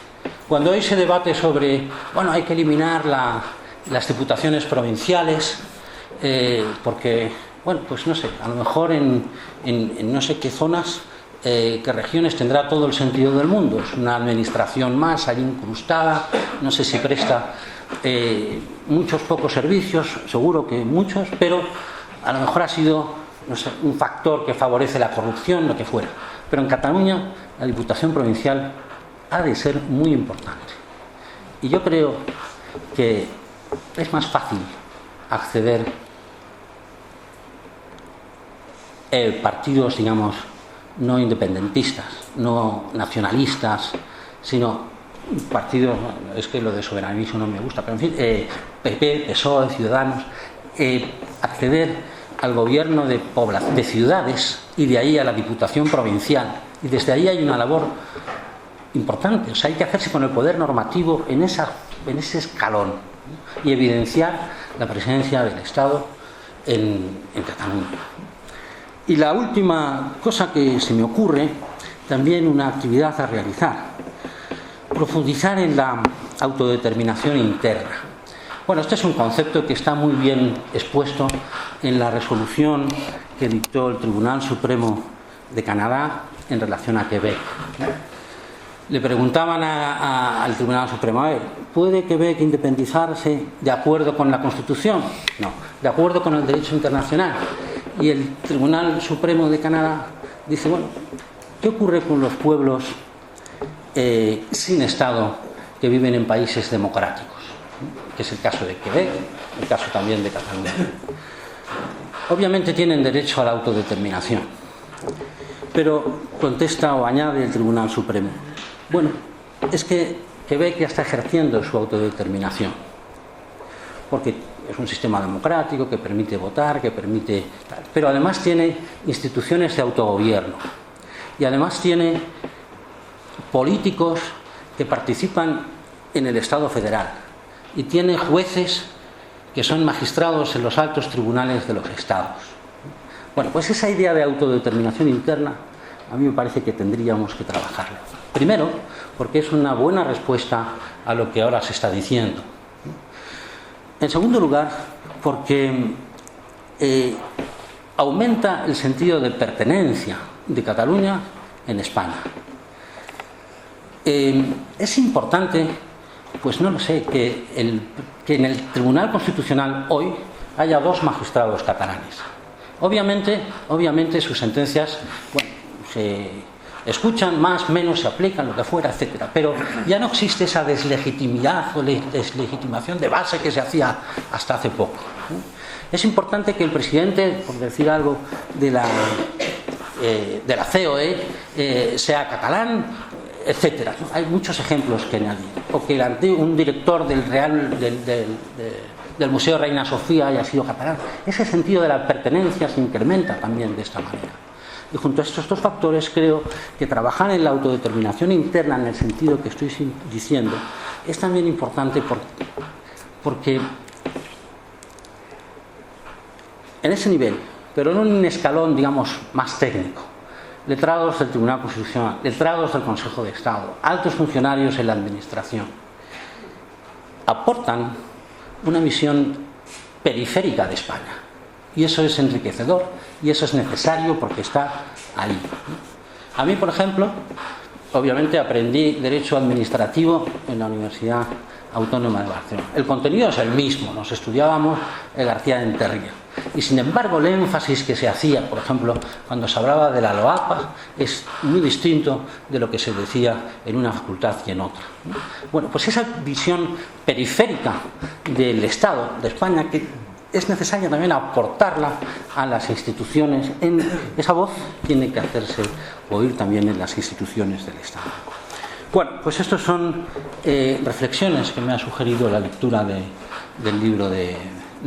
Cuando hoy se debate sobre, bueno, hay que eliminar las diputaciones provinciales, porque, bueno, pues no sé, a lo mejor en no sé qué zonas, qué regiones tendrá todo el sentido del mundo. Es una administración más ahí incrustada, no sé si presta muchos pocos servicios, seguro que muchos, pero a lo mejor ha sido, no sé, un factor que favorece la corrupción, lo que fuera. Pero en Cataluña la Diputación Provincial ha de ser muy importante. Y yo creo que es más fácil acceder partidos, digamos, no independentistas, no nacionalistas, sino partidos, es que lo de soberanismo no me gusta, pero en fin, PP, PSOE, Ciudadanos, acceder al gobierno de ciudades y de ahí a la Diputación Provincial. Y desde ahí hay una labor importante, o sea, hay que hacerse con el poder normativo en ese escalón, ¿no? Y evidenciar la presencia del Estado en Cataluña. Y la última cosa que se me ocurre, también una actividad a realizar, profundizar en la autodeterminación interna. Bueno, este es un concepto que está muy bien expuesto en la resolución que dictó el Tribunal Supremo de Canadá en relación a Quebec. Le preguntaban al Tribunal Supremo, a ver, ¿puede Quebec independizarse de acuerdo con la Constitución? No, de acuerdo con el derecho internacional. Y el Tribunal Supremo de Canadá dice, bueno, ¿qué ocurre con los pueblos sin Estado que viven en países democráticos? que es el caso de Quebec, el caso también de Cataluña. Obviamente tienen derecho a la autodeterminación, pero contesta o añade el Tribunal Supremo: bueno, es que Quebec ya está ejerciendo su autodeterminación, porque es un sistema democrático que permite votar, que permite... pero además tiene instituciones de autogobierno y además tiene políticos que participan en el Estado federal y tiene jueces que son magistrados en los altos tribunales de los estados. Bueno, pues esa idea de autodeterminación interna a mí me parece que tendríamos que trabajarla. Primero, porque es una buena respuesta a lo que ahora se está diciendo. En segundo lugar, porque aumenta el sentido de pertenencia de Cataluña en España. Es importante, pues no lo sé, que en el Tribunal Constitucional hoy haya 2 magistrados catalanes. Obviamente sus sentencias, bueno, se escuchan más, menos, se aplican, lo que fuera, etcétera. Pero ya no existe esa deslegitimidad o deslegitimación de base que se hacía hasta hace poco. Es importante que el presidente, por decir algo, de la COE sea catalán, etcétera. Hay muchos ejemplos que añadir. O que un director del Museo Reina Sofía haya sido catalán. Ese sentido de la pertenencia se incrementa también de esta manera. Y junto a estos 2 factores creo que trabajar en la autodeterminación interna en el sentido que estoy diciendo es también importante porque en ese nivel, pero no en un escalón, digamos, más técnico, letrados del Tribunal Constitucional, letrados del Consejo de Estado, altos funcionarios en la Administración, aportan una visión periférica de España. Y eso es enriquecedor y eso es necesario porque está ahí. A mí, por ejemplo, obviamente aprendí Derecho Administrativo en la Universidad Autónoma de Barcelona. El contenido es el mismo, nos estudiábamos García de Enterría. Y sin embargo, el énfasis que se hacía, por ejemplo, cuando se hablaba de la LOAPA, es muy distinto de lo que se decía en una facultad y en otra. Bueno, pues esa visión periférica del Estado de España, que es necesaria también aportarla a las instituciones. Esa voz tiene que hacerse oír también en las instituciones del Estado. Bueno, pues estas son reflexiones que me ha sugerido la lectura del libro de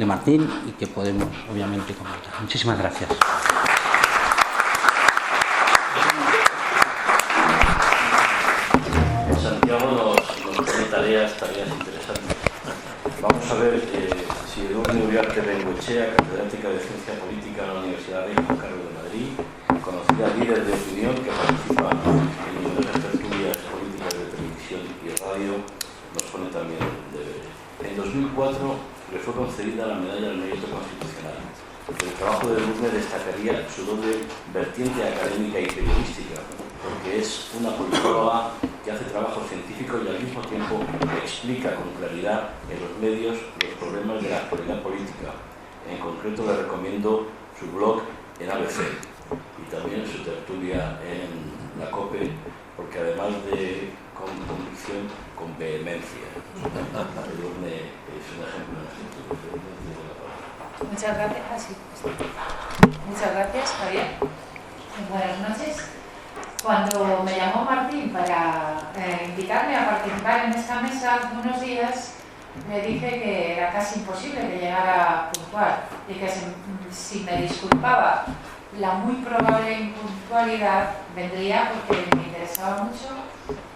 Martín y que podemos obviamente comentar. Muchísimas gracias. Santiago nos pone tareas interesantes. Vamos a ver si Edurne Uriarte Bengoechea, catedrática de Ciencia Política en la Universidad Rey Juan Carlos de Madrid, conocida líder de opinión que participa en numerosas tertulias políticas de televisión y radio, nos pone también deberes. En 2004 le fue concedida la Medalla al Mérito Constitucional. El trabajo de Edurne destacaría su doble vertiente académica y periodística, porque es una politóloga que hace trabajo científico y al mismo tiempo explica con claridad en los medios los problemas de la actualidad política. En concreto le recomiendo su blog en ABC y también su tertulia en la COPE, porque además de con convicción, con vehemencia. Edurne es un ejemplo en este sentido. Muchas gracias. Muchas gracias, Javier. Buenas noches. Cuando me llamó Martín para invitarme a participar en esta mesa hace unos días, le dije que era casi imposible que llegara puntual y que si me disculpaba la muy probable impuntualidad vendría porque me interesaba mucho.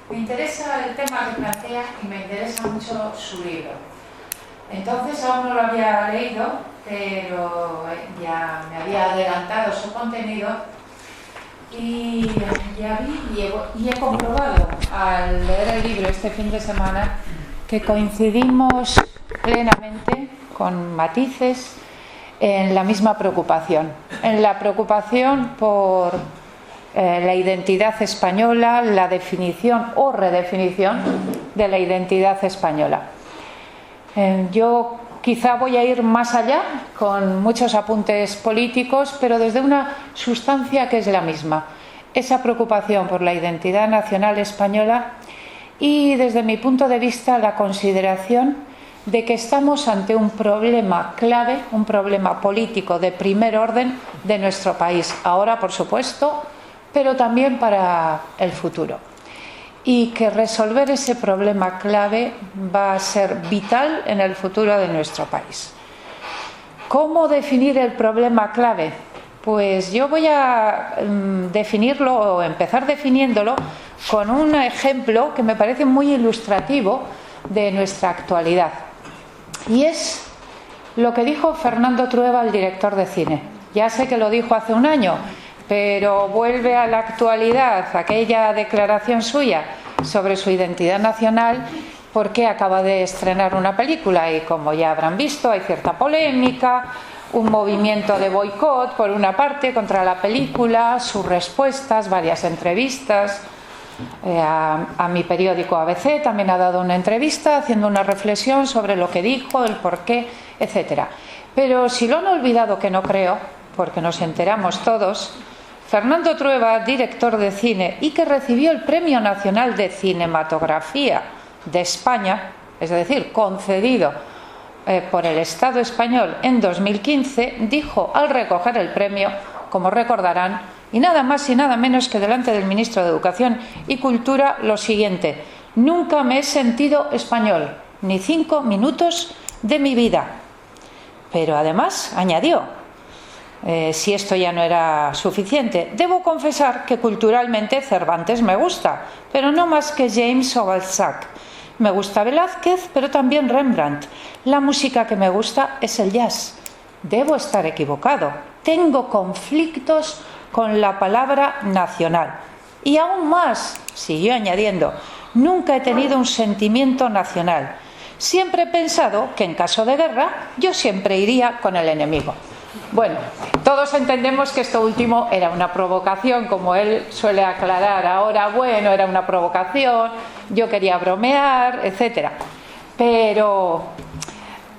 Me interesa el tema que plantea y me interesa mucho su libro. Entonces aún no lo había leído, pero ya me había adelantado su contenido y ya vi y he comprobado al leer el libro este fin de semana que coincidimos plenamente, con matices, en la misma preocupación, en la preocupación por la identidad española, la definición o redefinición de la identidad española. Yo quizá voy a ir más allá, con muchos apuntes políticos, pero desde una sustancia que es la misma, esa preocupación por la identidad nacional española y, desde mi punto de vista, la consideración de que estamos ante un problema clave, un problema político de primer orden de nuestro país, ahora por supuesto, pero también para el futuro. Y que resolver ese problema clave va a ser vital en el futuro de nuestro país. ¿Cómo definir el problema clave? Pues yo voy a definirlo o empezar definiéndolo con un ejemplo que me parece muy ilustrativo de nuestra actualidad. Y es lo que dijo Fernando Trueba, el director de cine. Ya sé que lo dijo hace un año, pero vuelve a la actualidad aquella declaración suya sobre su identidad nacional, porque acaba de estrenar una película y, como ya habrán visto, hay cierta polémica, un movimiento de boicot por una parte contra la película, sus respuestas, varias entrevistas. A mi periódico ABC también ha dado una entrevista haciendo una reflexión sobre lo que dijo, el porqué, etcétera. Pero si lo han olvidado, que no creo, porque nos enteramos todos, Fernando Trueba, director de cine y que recibió el Premio Nacional de Cinematografía de España, es decir, concedido por el Estado español en 2015, dijo al recoger el premio, como recordarán, y nada más y nada menos que delante del ministro de Educación y Cultura, lo siguiente: nunca me he sentido español, ni 5 minutos de mi vida. Pero además añadió, si esto ya no era suficiente, debo confesar que culturalmente Cervantes me gusta, pero no más que James o Balzac. Me gusta Velázquez, pero también Rembrandt. La música que me gusta es el jazz. Debo estar equivocado. Tengo conflictos con la palabra nacional. Y aún más, siguió añadiendo, nunca he tenido un sentimiento nacional. Siempre he pensado que en caso de guerra yo siempre iría con el enemigo. Bueno, todos entendemos que esto último era una provocación, como él suele aclarar ahora. Bueno, era una provocación, yo quería bromear, etcétera. Pero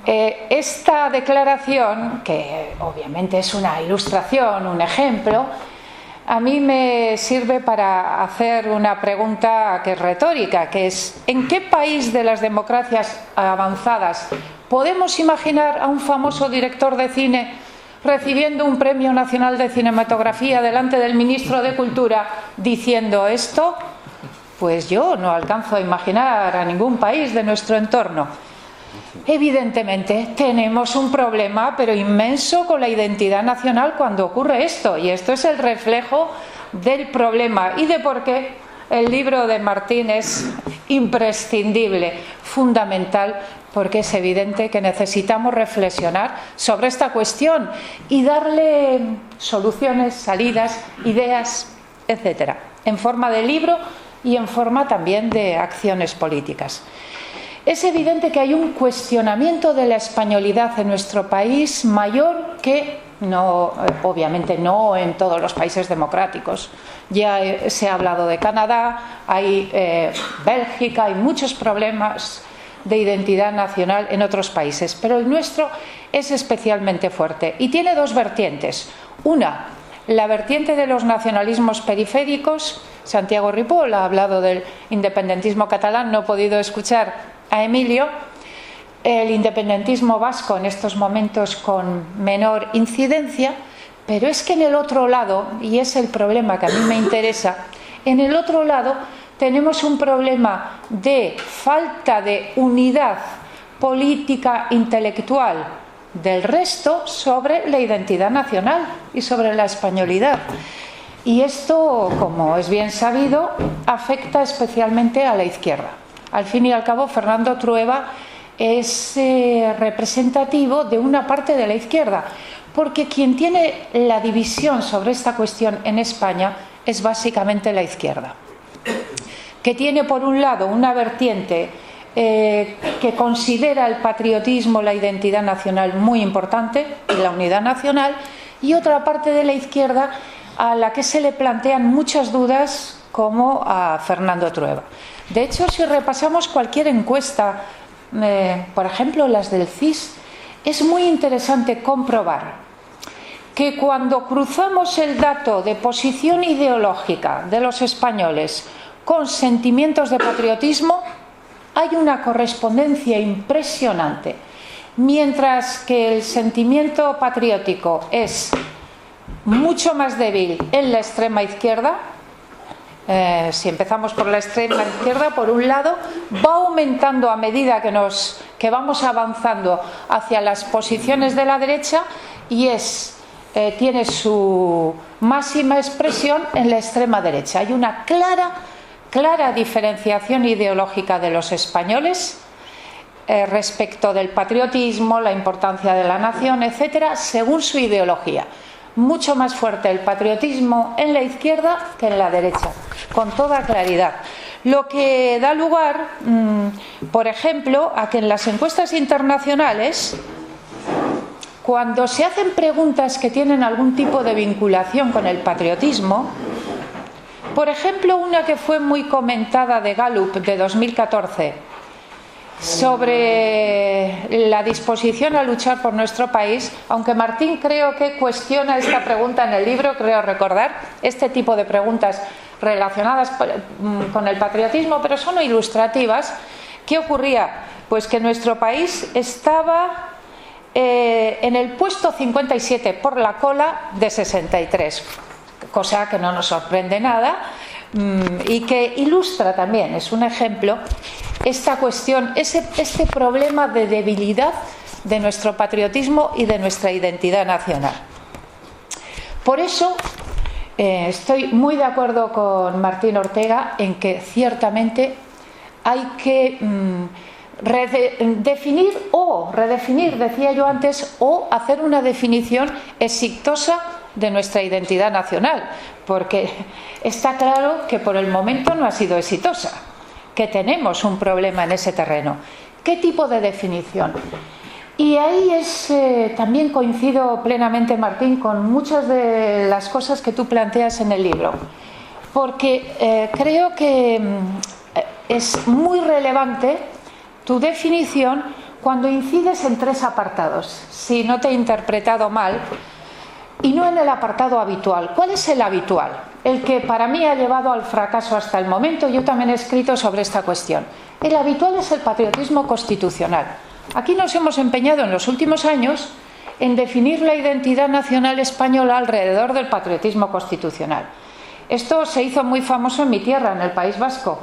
esta declaración, que obviamente es una ilustración, un ejemplo, a mí me sirve para hacer una pregunta que es retórica, que es: ¿en qué país de las democracias avanzadas podemos imaginar a un famoso director de cine recibiendo un Premio Nacional de Cinematografía delante del ministro de Cultura diciendo esto? Pues yo no alcanzo a imaginar a ningún país de nuestro entorno. Evidentemente tenemos un problema, pero inmenso, con la identidad nacional cuando ocurre esto, y esto es el reflejo del problema y de por qué el libro de Martín es imprescindible, fundamental, porque es evidente que necesitamos reflexionar sobre esta cuestión y darle soluciones, salidas, ideas, etcétera, en forma de libro y en forma también de acciones políticas. Es evidente que hay un cuestionamiento de la españolidad en nuestro país mayor que, no, obviamente no en todos los países democráticos. Ya se ha hablado de Canadá, hay Bélgica, hay muchos problemas de identidad nacional en otros países, pero el nuestro es especialmente fuerte y tiene dos vertientes. Una, la vertiente de los nacionalismos periféricos. Santiago Ripoll ha hablado del independentismo catalán, no he podido escuchar a Emilio. El independentismo vasco en estos momentos con menor incidencia, pero es que en el otro lado, y es el problema que a mí me interesa, en el otro lado tenemos un problema de falta de unidad política intelectual del resto sobre la identidad nacional y sobre la españolidad. Y esto, como es bien sabido, afecta especialmente a la izquierda. Al fin y al cabo, Fernando Trueba es representativo de una parte de la izquierda, porque quien tiene la división sobre esta cuestión en España es básicamente la izquierda, que tiene por un lado una vertiente que considera el patriotismo, la identidad nacional muy importante y la unidad nacional, y otra parte de la izquierda a la que se le plantean muchas dudas, como a Fernando Trueba. De hecho, si repasamos cualquier encuesta, por ejemplo las del CIS, es muy interesante comprobar que cuando cruzamos el dato de posición ideológica de los españoles con sentimientos de patriotismo, hay una correspondencia impresionante. Mientras que el sentimiento patriótico es mucho más débil en la extrema izquierda, si empezamos por la extrema izquierda, por un lado, va aumentando a medida que vamos avanzando hacia las posiciones de la derecha y tiene su máxima expresión en la extrema derecha. Hay una clara diferenciación ideológica de los españoles respecto del patriotismo, la importancia de la nación, etcétera, según su ideología. Mucho más fuerte el patriotismo en la izquierda que en la derecha, con toda claridad. Lo que da lugar, por ejemplo, a que en las encuestas internacionales, cuando se hacen preguntas que tienen algún tipo de vinculación con el patriotismo, por ejemplo, una que fue muy comentada de Gallup de 2014, sobre la disposición a luchar por nuestro país, aunque Martín creo que cuestiona esta pregunta en el libro, creo recordar, este tipo de preguntas relacionadas con el patriotismo, pero son ilustrativas. ¿Qué ocurría? Pues que nuestro país estaba en el puesto 57 por la cola de 63, cosa que no nos sorprende nada y que ilustra también, es un ejemplo, esta cuestión, este problema de debilidad de nuestro patriotismo y de nuestra identidad nacional. Por eso estoy muy de acuerdo con Martín Ortega en que ciertamente hay que definir o redefinir, decía yo antes, o hacer una definición exitosa de nuestra identidad nacional, porque está claro que por el momento no ha sido exitosa, que tenemos un problema en ese terreno. ¿Qué tipo de definición? Y ahí también coincido plenamente, Martín, con muchas de las cosas que tú planteas en el libro, porque creo que es muy relevante tu definición cuando incides en tres apartados, si no te he interpretado mal, y no en el apartado habitual. ¿Cuál es el habitual? El que para mí ha llevado al fracaso hasta el momento. Yo también he escrito sobre esta cuestión. El habitual es el patriotismo constitucional. Aquí nos hemos empeñado en los últimos años en definir la identidad nacional española alrededor del patriotismo constitucional. Esto se hizo muy famoso en mi tierra, en el País Vasco,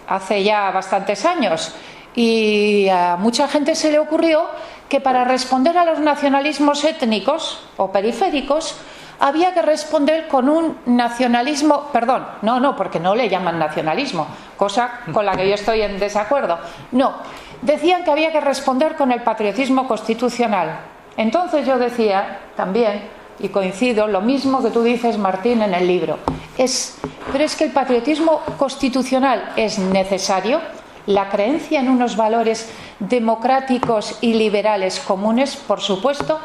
hace ya bastantes años, y a mucha gente se le ocurrió que para responder a los nacionalismos étnicos o periféricos había que responder con un nacionalismo, porque no le llaman nacionalismo, cosa con la que yo estoy en desacuerdo. No, decían que había que responder con el patriotismo constitucional. Entonces yo decía también, y coincido, lo mismo que tú dices, Martín, en el libro, pero es que el patriotismo constitucional es necesario. La creencia en unos valores democráticos y liberales comunes, por supuesto,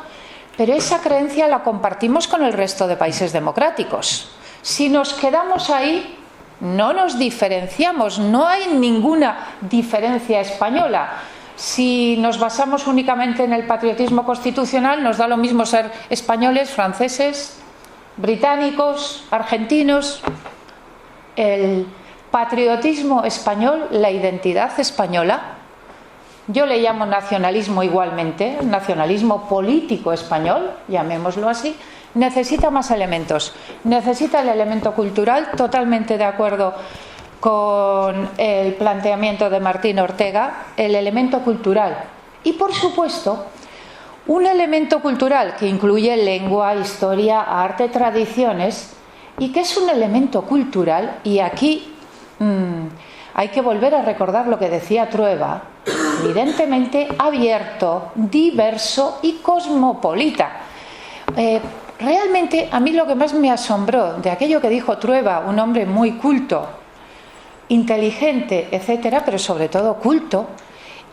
pero esa creencia la compartimos con el resto de países democráticos. Si nos quedamos ahí, no nos diferenciamos, no hay ninguna diferencia española. Si nos basamos únicamente en el patriotismo constitucional, nos da lo mismo ser españoles, franceses, británicos, argentinos. El patriotismo español, la identidad española, yo le llamo nacionalismo igualmente, nacionalismo político español, llamémoslo así, necesita más elementos. Necesita el elemento cultural, totalmente de acuerdo con el planteamiento de Martín Ortega, el elemento cultural. Y por supuesto, un elemento cultural que incluye lengua, historia, arte, tradiciones, y que es un elemento cultural, y aquí hay que volver a recordar lo que decía Trueba, evidentemente abierto, diverso y cosmopolita. Realmente a mí lo que más me asombró de aquello que dijo Trueba, un hombre muy culto, inteligente, etcétera, pero sobre todo culto,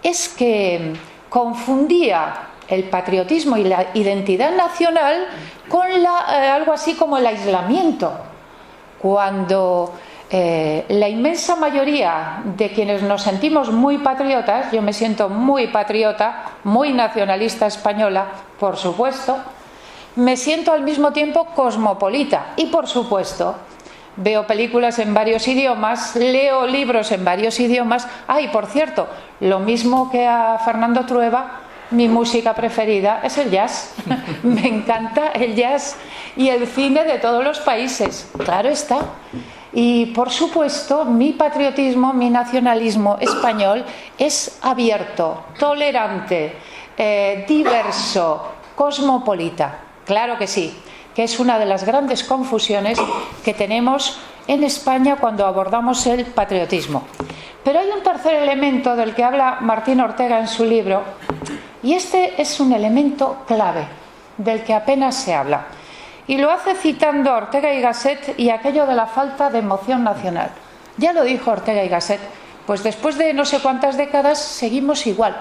es que confundía el patriotismo y la identidad nacional con algo así como el aislamiento, cuando la inmensa mayoría de quienes nos sentimos muy patriotas, yo me siento muy patriota, muy nacionalista española, por supuesto, me siento al mismo tiempo cosmopolita y por supuesto veo películas en varios idiomas, leo libros en varios idiomas. Por cierto, lo mismo que a Fernando Trueba, mi música preferida es el jazz. Me encanta el jazz y el cine de todos los países, claro está. Y por supuesto, mi patriotismo, mi nacionalismo español es abierto, tolerante, diverso, cosmopolita. Claro que sí, que es una de las grandes confusiones que tenemos en España cuando abordamos el patriotismo. Pero hay un tercer elemento del que habla Martín Ortega en su libro, y este es un elemento clave del que apenas se habla. Y lo hace citando a Ortega y Gasset y aquello de la falta de emoción nacional. Ya lo dijo Ortega y Gasset, pues después de no sé cuántas décadas seguimos igual.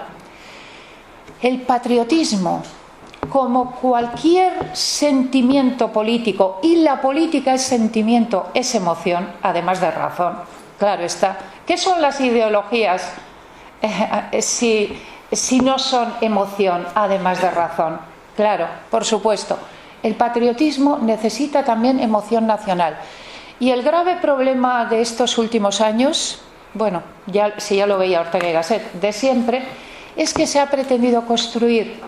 El patriotismo, como cualquier sentimiento político, y la política es sentimiento, es emoción, además de razón, claro está. ¿Qué son las ideologías si no son emoción, además de razón? Claro, por supuesto. El patriotismo necesita también emoción nacional. Y el grave problema de estos últimos años, bueno, ya lo veía Ortega y Gasset, de siempre, es que se ha pretendido construir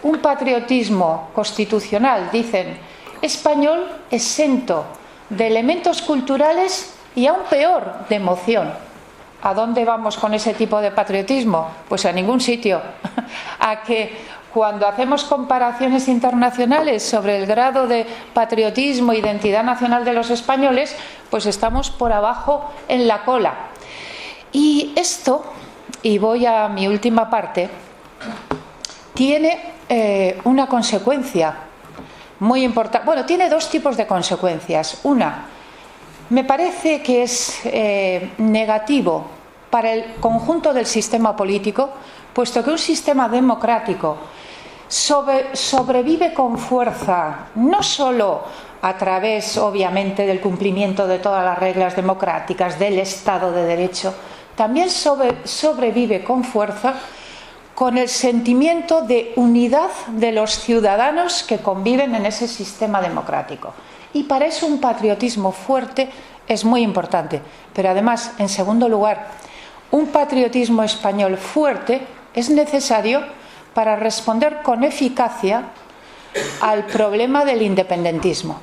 un patriotismo constitucional, dicen, español, exento de elementos culturales y aún peor, de emoción. ¿A dónde vamos con ese tipo de patriotismo? Pues a ningún sitio. A que cuando hacemos comparaciones internacionales sobre el grado de patriotismo e identidad nacional de los españoles, pues estamos por abajo en la cola. Y esto, y voy a mi última parte, tiene una consecuencia muy importante. Bueno, tiene dos tipos de consecuencias. Una, me parece que es negativo para el conjunto del sistema político, puesto que un sistema democrático sobrevive con fuerza, no solo a través, obviamente, del cumplimiento de todas las reglas democráticas, del Estado de Derecho, también sobrevive con fuerza con el sentimiento de unidad de los ciudadanos que conviven en ese sistema democrático. Y para eso un patriotismo fuerte es muy importante. Pero además, en segundo lugar, un patriotismo español fuerte es necesario para responder con eficacia al problema del independentismo.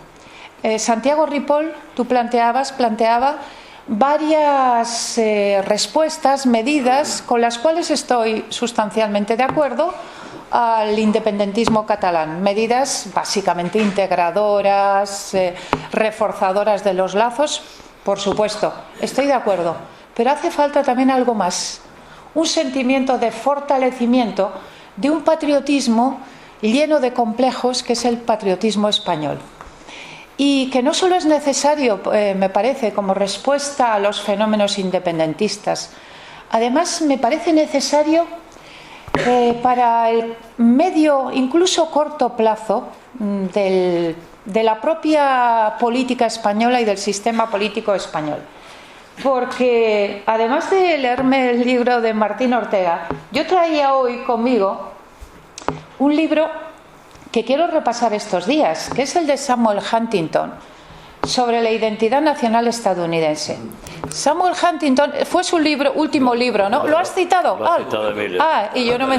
Santiago Ripoll, tú planteaba varias respuestas, medidas con las cuales estoy sustancialmente de acuerdo al independentismo catalán. Medidas básicamente integradoras, reforzadoras de los lazos, por supuesto, estoy de acuerdo. Pero hace falta también algo más, un sentimiento de fortalecimiento de un patriotismo lleno de complejos que es el patriotismo español. Y que no solo es necesario, me parece, como respuesta a los fenómenos independentistas, además me parece necesario para el medio, incluso corto plazo de la propia política española y del sistema político español. Porque además de leerme el libro de Martín Ortega, yo traía hoy conmigo un libro que quiero repasar estos días, que es el de Samuel Huntington, sobre la identidad nacional estadounidense. Samuel Huntington fue su último libro, ¿no? ¿Lo has citado? Lo has citado, Emilio. Y yo no me...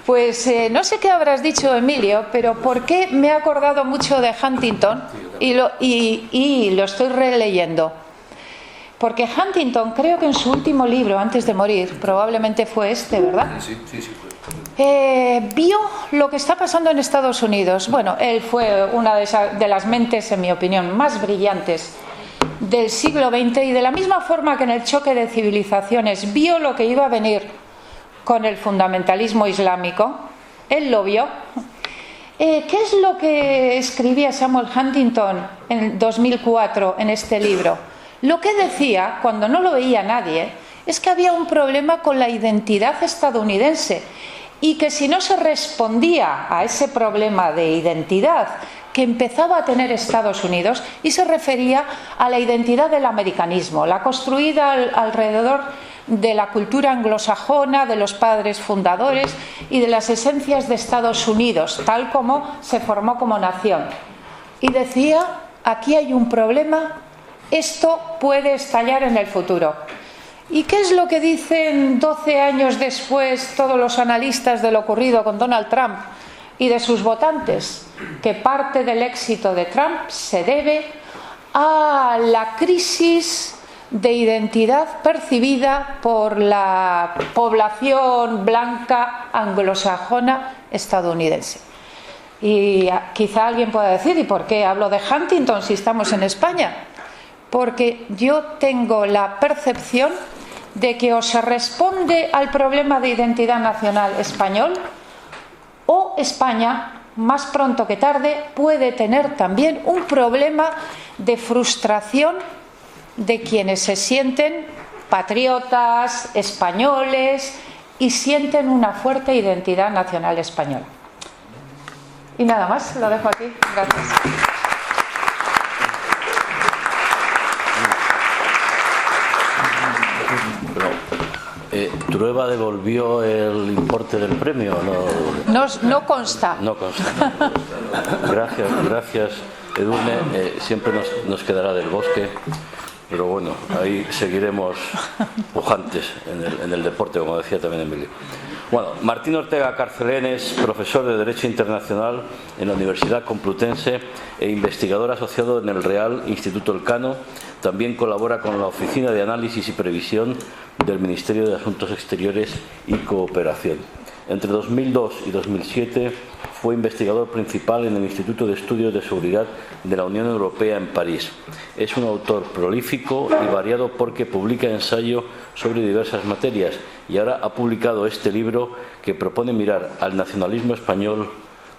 Pues no sé qué habrás dicho, Emilio, pero ¿por qué me he acordado mucho de Huntington y lo estoy releyendo? Porque Huntington, creo que en su último libro, antes de morir, probablemente fue este, ¿verdad? Sí. Vio lo que está pasando en Estados Unidos. Bueno, él fue una de las mentes, en mi opinión, más brillantes del siglo XX, y de la misma forma que en el choque de civilizaciones vio lo que iba a venir con el fundamentalismo islámico, él lo vio. ¿Qué es lo que escribía Samuel Huntington en 2004 en este libro? Lo que decía, cuando no lo veía nadie, es que había un problema con la identidad estadounidense y que si no se respondía a ese problema de identidad que empezaba a tener Estados Unidos, y se refería a la identidad del americanismo, la construida alrededor de la cultura anglosajona, de los padres fundadores y de las esencias de Estados Unidos, tal como se formó como nación. Y decía, aquí hay un problema esto puede estallar en el futuro. ¿Y qué es lo que dicen 12 años después todos los analistas de lo ocurrido con Donald Trump y de sus votantes? Que parte del éxito de Trump se debe a la crisis de identidad percibida por la población blanca anglosajona estadounidense. Y quizá alguien pueda decir, ¿y por qué hablo de Huntington si estamos en España? Porque yo tengo la percepción de que o se responde al problema de identidad nacional español, o España, más pronto que tarde, puede tener también un problema de frustración de quienes se sienten patriotas, españoles y sienten una fuerte identidad nacional española. Y nada más, lo dejo aquí. Gracias. ¿Trueba devolvió el importe del premio? No consta. No consta. Gracias, Edurne. Siempre nos quedará del bosque, pero bueno, ahí seguiremos pujantes en el deporte, como decía también Emilio. Bueno, Martín Ortega Carcelén es profesor de Derecho Internacional en la Universidad Complutense e investigador asociado en el Real Instituto Elcano. También colabora con la Oficina de Análisis y Previsión del Ministerio de Asuntos Exteriores y Cooperación. Entre 2002 y 2007 fue investigador principal en el Instituto de Estudios de Seguridad de la Unión Europea en París. Es un autor prolífico y variado porque publica ensayo sobre diversas materias y ahora ha publicado este libro que propone mirar al nacionalismo español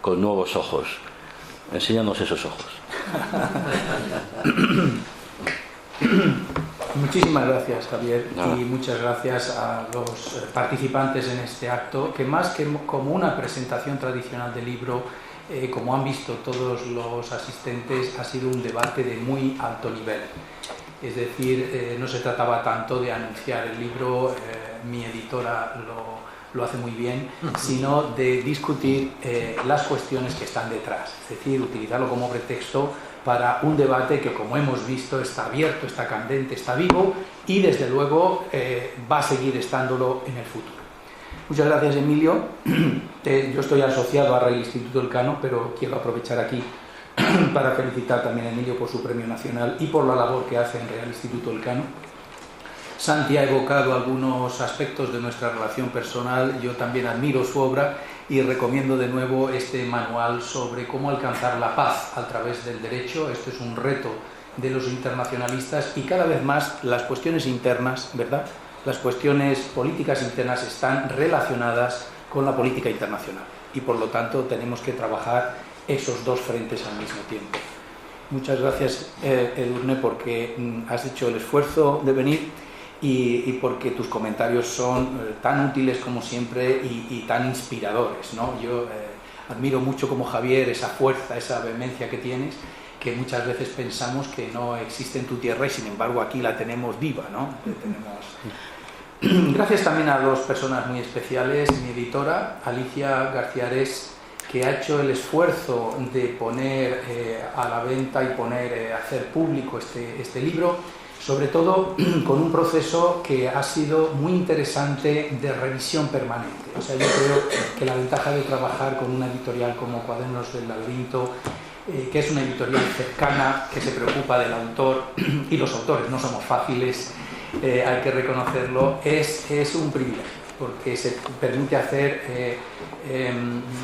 con nuevos ojos. Enséñanos esos ojos. Muchísimas gracias, Javier, y muchas gracias a los participantes en este acto, que más que como una presentación tradicional del libro, como han visto todos los asistentes, ha sido un debate de muy alto nivel. Es decir, no se trataba tanto de anunciar el libro, mi editora lo hace muy bien, sino de discutir las cuestiones que están detrás, es decir, utilizarlo como pretexto para un debate que, como hemos visto, está abierto, está candente, está vivo y, desde luego, va a seguir estándolo en el futuro. Muchas gracias, Emilio. Yo estoy asociado a Real Instituto Elcano, pero quiero aprovechar aquí para felicitar también a Emilio por su premio nacional y por la labor que hace en Real Instituto Elcano. Santi ha evocado algunos aspectos de nuestra relación personal. Yo también admiro su obra y recomiendo de nuevo este manual sobre cómo alcanzar la paz a través del derecho. Esto es un reto de los internacionalistas y cada vez más las cuestiones internas, ¿verdad? Las cuestiones políticas internas están relacionadas con la política internacional y, por lo tanto, tenemos que trabajar esos dos frentes al mismo tiempo. Muchas gracias, Edurne, porque has hecho el esfuerzo de venir y porque tus comentarios son tan útiles como siempre y tan inspiradores, ¿no? Yo admiro mucho como Javier esa fuerza, esa vehemencia que tienes, que muchas veces pensamos que no existe en tu tierra y sin embargo aquí la tenemos viva, ¿no? Gracias también a dos personas muy especiales, mi editora, Alicia García Ares, que ha hecho el esfuerzo de poner a la venta y hacer público este libro, sobre todo con un proceso que ha sido muy interesante de revisión permanente. O sea, yo creo que la ventaja de trabajar con una editorial como Cuadernos del Laberinto, que es una editorial cercana, que se preocupa del autor, y los autores no somos fáciles, hay que reconocerlo, es un privilegio, porque se permite hacer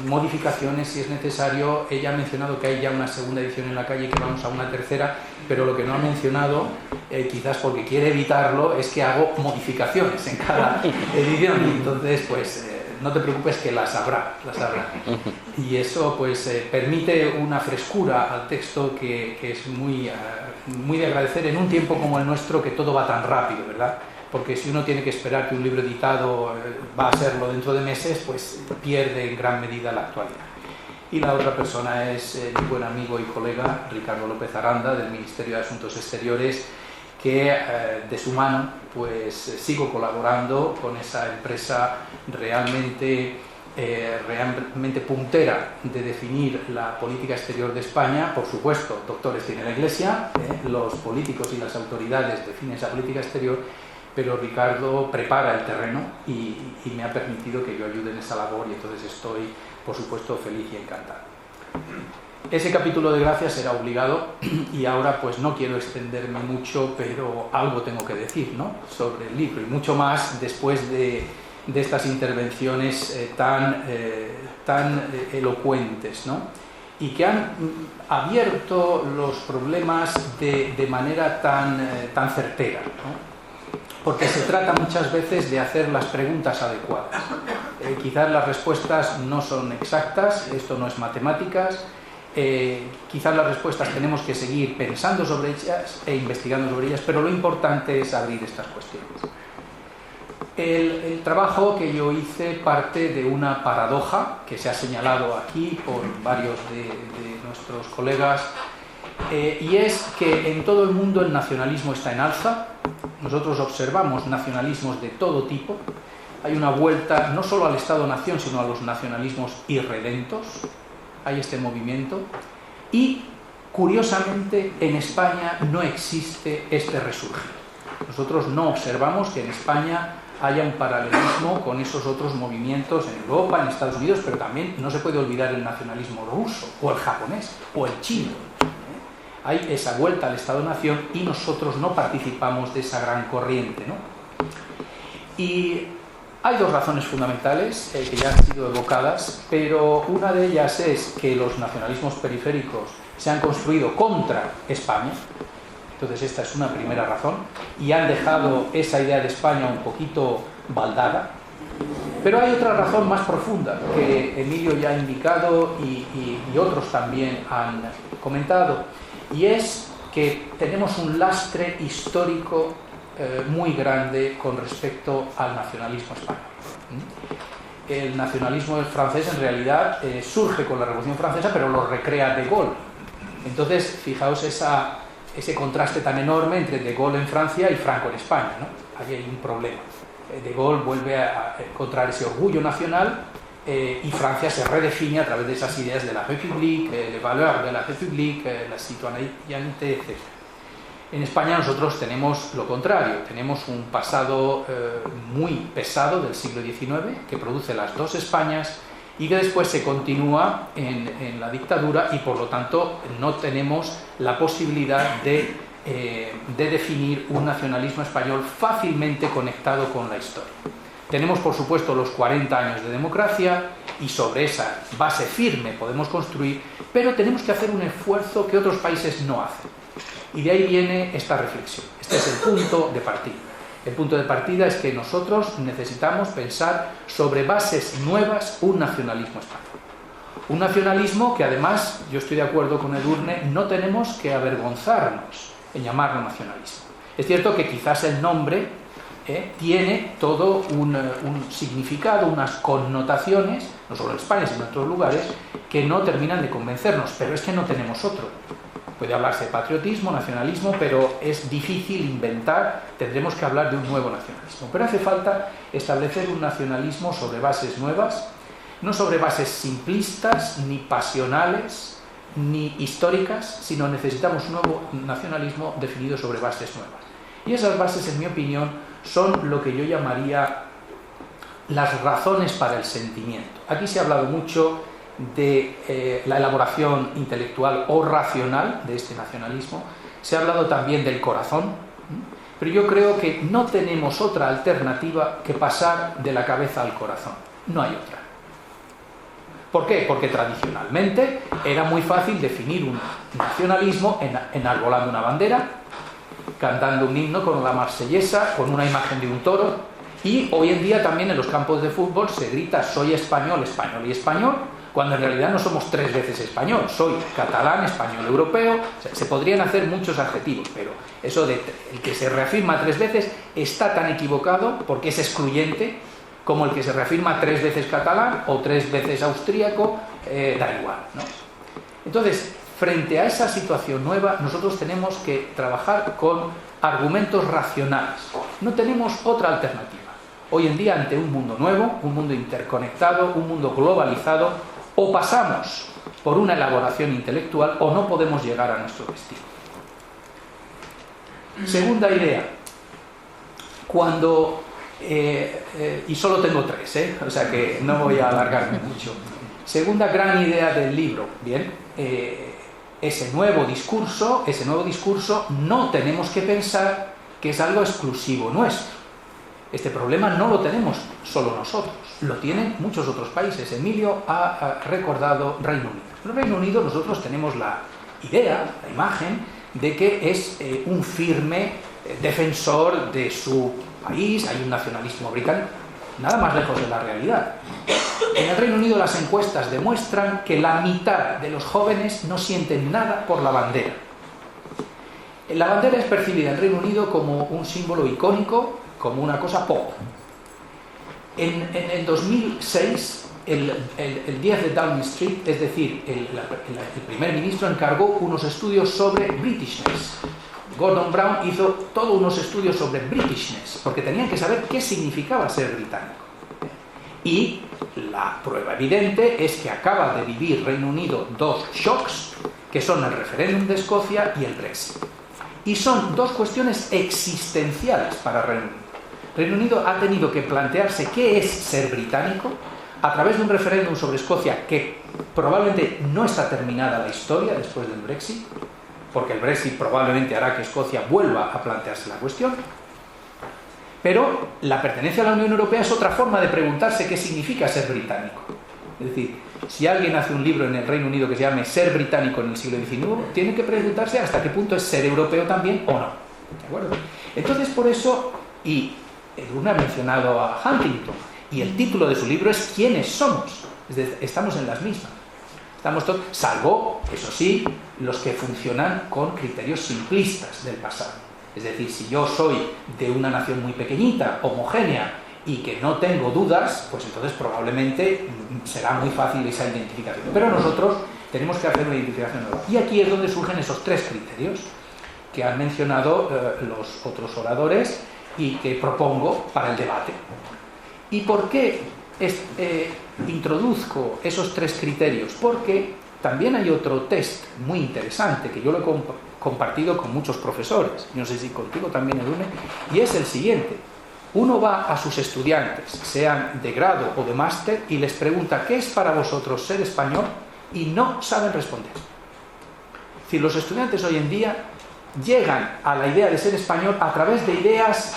modificaciones si es necesario. Ella ha mencionado que hay ya una segunda edición en la calle y que vamos a una tercera, pero lo que no ha mencionado, quizás porque quiere evitarlo, es que hago modificaciones en cada edición. Entonces, pues no te preocupes, que las habrá. Y eso pues permite una frescura al texto que es muy de agradecer en un tiempo como el nuestro, que todo va tan rápido, ¿verdad? Porque si uno tiene que esperar que un libro editado va a serlo dentro de meses, pues pierde en gran medida la actualidad. Y la otra persona es mi buen amigo y colega Ricardo López Aranda, del Ministerio de Asuntos Exteriores, que de su mano pues sigo colaborando con esa empresa realmente realmente puntera de definir la política exterior de España. Por supuesto, doctores tiene la Iglesia, los políticos y las autoridades definen esa política exterior, pero Ricardo prepara el terreno y me ha permitido que yo ayude en esa labor, y entonces estoy, por supuesto, feliz y encantado. Ese capítulo de gracias era obligado, y ahora pues no quiero extenderme mucho, pero algo tengo que decir, ¿no?, sobre el libro, y mucho más después de estas intervenciones tan elocuentes, ¿no?, y que han abierto los problemas de manera tan certera, ¿no?, porque se trata muchas veces de hacer las preguntas adecuadas. Quizás las respuestas no son exactas, esto no es matemáticas, quizás las respuestas tenemos que seguir pensando sobre ellas e investigando sobre ellas, pero lo importante es abrir estas cuestiones. El trabajo que yo hice parte de una paradoja que se ha señalado aquí por varios de nuestros colegas, y es que en todo el mundo el nacionalismo está en alza. Nosotros observamos nacionalismos de todo tipo. Hay una vuelta no solo al Estado-nación, sino a los nacionalismos irredentos. Hay este movimiento. Y, curiosamente, en España no existe este resurgir. Nosotros no observamos que en España haya un paralelismo con esos otros movimientos en Europa, en Estados Unidos, pero también no se puede olvidar el nacionalismo ruso, o el japonés, o el chino. Hay esa vuelta al Estado-nación y nosotros no participamos de esa gran corriente, ¿no? Y hay dos razones fundamentales que ya han sido evocadas, pero una de ellas es que los nacionalismos periféricos se han construido contra España. Entonces esta es una primera razón, y han dejado esa idea de España un poquito baldada. Pero hay otra razón más profunda que Emilio ya ha indicado y otros también han comentado, y es que tenemos un lastre histórico muy grande con respecto al nacionalismo español. El nacionalismo francés en realidad surge con la Revolución Francesa, pero lo recrea de Gaulle. Entonces, fijaos ese contraste tan enorme entre de Gaulle en Francia y Franco en España, ¿no? Ahí hay un problema. De Gaulle vuelve a encontrar ese orgullo nacional, y Francia se redefine a través de esas ideas de la République, les valeurs de la République, la citoyenneté, etc. En España nosotros tenemos lo contrario, tenemos un pasado muy pesado del siglo XIX, que produce las dos Españas, y que después se continúa en la dictadura, y por lo tanto no tenemos la posibilidad de definir un nacionalismo español fácilmente conectado con la historia. Tenemos, por supuesto, los 40 años de democracia, y sobre esa base firme podemos construir, pero tenemos que hacer un esfuerzo que otros países no hacen. Y de ahí viene esta reflexión. Este es el punto de partida. El punto de partida es que nosotros necesitamos pensar sobre bases nuevas un nacionalismo español. Un nacionalismo que, además, yo estoy de acuerdo con Edurne, no tenemos que avergonzarnos en llamarlo nacionalismo. Es cierto que quizás el nombre tiene todo un significado, unas connotaciones, no solo en España, sino en otros lugares, que no terminan de convencernos, pero es que no tenemos otro. Puede hablarse de patriotismo, nacionalismo, pero es difícil inventar, tendremos que hablar de un nuevo nacionalismo. Pero hace falta establecer un nacionalismo sobre bases nuevas, no sobre bases simplistas, ni pasionales, ni históricas, sino necesitamos un nuevo nacionalismo definido sobre bases nuevas. Y esas bases, en mi opinión, son lo que yo llamaría las razones para el sentimiento. Aquí se ha hablado mucho de la elaboración intelectual o racional de este nacionalismo, se ha hablado también del corazón, pero yo creo que no tenemos otra alternativa que pasar de la cabeza al corazón, no hay otra. ¿Por qué? Porque tradicionalmente era muy fácil definir un nacionalismo enarbolando una bandera, cantando un himno con la marsellesa, con una imagen de un toro, y hoy en día también en los campos de fútbol se grita soy español, español y español, cuando en realidad no somos tres veces español, soy catalán, español, europeo. O sea, se podrían hacer muchos adjetivos, pero eso de el que se reafirma tres veces está tan equivocado porque es excluyente como el que se reafirma tres veces catalán o tres veces austríaco, da igual, ¿no? Entonces, frente a esa situación nueva, nosotros tenemos que trabajar con argumentos racionales. No tenemos otra alternativa. hoy en día ante un mundo nuevo, un mundo interconectado, un mundo globalizado, o pasamos por una elaboración intelectual o no podemos llegar a nuestro destino. Segunda idea, cuando, y solo tengo tres, o sea que no voy a alargarme mucho. Segunda gran idea del libro, bien, ese nuevo discurso no tenemos que pensar que es algo exclusivo nuestro. Este problema no lo tenemos solo nosotros, lo tienen muchos otros países. Emilio ha recordado Reino Unido. En el Reino Unido nosotros tenemos la idea, la imagen, de que es un firme defensor de su país, hay un nacionalismo británico, nada más lejos de la realidad. En el Reino Unido las encuestas demuestran que la mitad de los jóvenes no sienten nada por la bandera. La bandera es percibida en el Reino Unido como un símbolo icónico, como una cosa pop. En el 2006, el 10 de Downing Street, es decir, el primer ministro encargó unos estudios sobre Britishness. Gordon Brown hizo todos unos estudios sobre Britishness, porque tenían que saber qué significaba ser británico. Y la prueba evidente es que acaba de vivir Reino Unido dos shocks, que son el referéndum de Escocia y el Brexit. Y son dos cuestiones existenciales para Reino Unido. Reino Unido ha tenido que plantearse qué es ser británico a través de un referéndum sobre Escocia que probablemente no está terminada la historia después del Brexit, porque el Brexit probablemente hará que Escocia vuelva a plantearse la cuestión. Pero la pertenencia a la Unión Europea es otra forma de preguntarse qué significa ser británico. Es decir, si alguien hace un libro en el Reino Unido que se llame Ser británico en el siglo XIX, tiene que preguntarse hasta qué punto es ser europeo también o no. ¿De acuerdo? Entonces, por eso, y Edurne ha mencionado a Huntington, y el título de su libro es ¿Quiénes somos? Es decir, estamos en las mismas. Estamos todos, salvo, eso sí, los que funcionan con criterios simplistas del pasado. Es decir, si yo soy de una nación muy pequeñita, homogénea, y que no tengo dudas, pues entonces probablemente será muy fácil esa identificación. Pero nosotros tenemos que hacer una identificación nueva. Y aquí es donde surgen esos tres criterios que han mencionado los otros oradores y que propongo para el debate. ¿Y por qué introduzco esos tres criterios? Porque también hay otro test muy interesante que yo lo he compartido con muchos profesores, no sé si contigo también, Edurne, y es el siguiente. Uno va a sus estudiantes, sean de grado o de máster, y les pregunta ¿qué es para vosotros ser español? Y no saben responder. Es decir, los estudiantes hoy en día llegan a la idea de ser español a través de ideas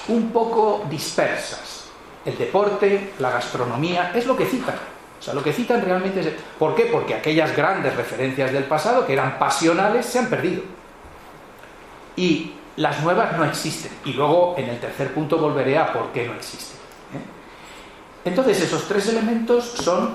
un poco dispersas. El deporte, la gastronomía, es lo que citan. O sea, lo que citan realmente es... ¿Por qué? Porque aquellas grandes referencias del pasado, que eran pasionales, se han perdido. Y las nuevas no existen. Y luego, en el tercer punto, volveré a por qué no existen. Entonces, esos tres elementos son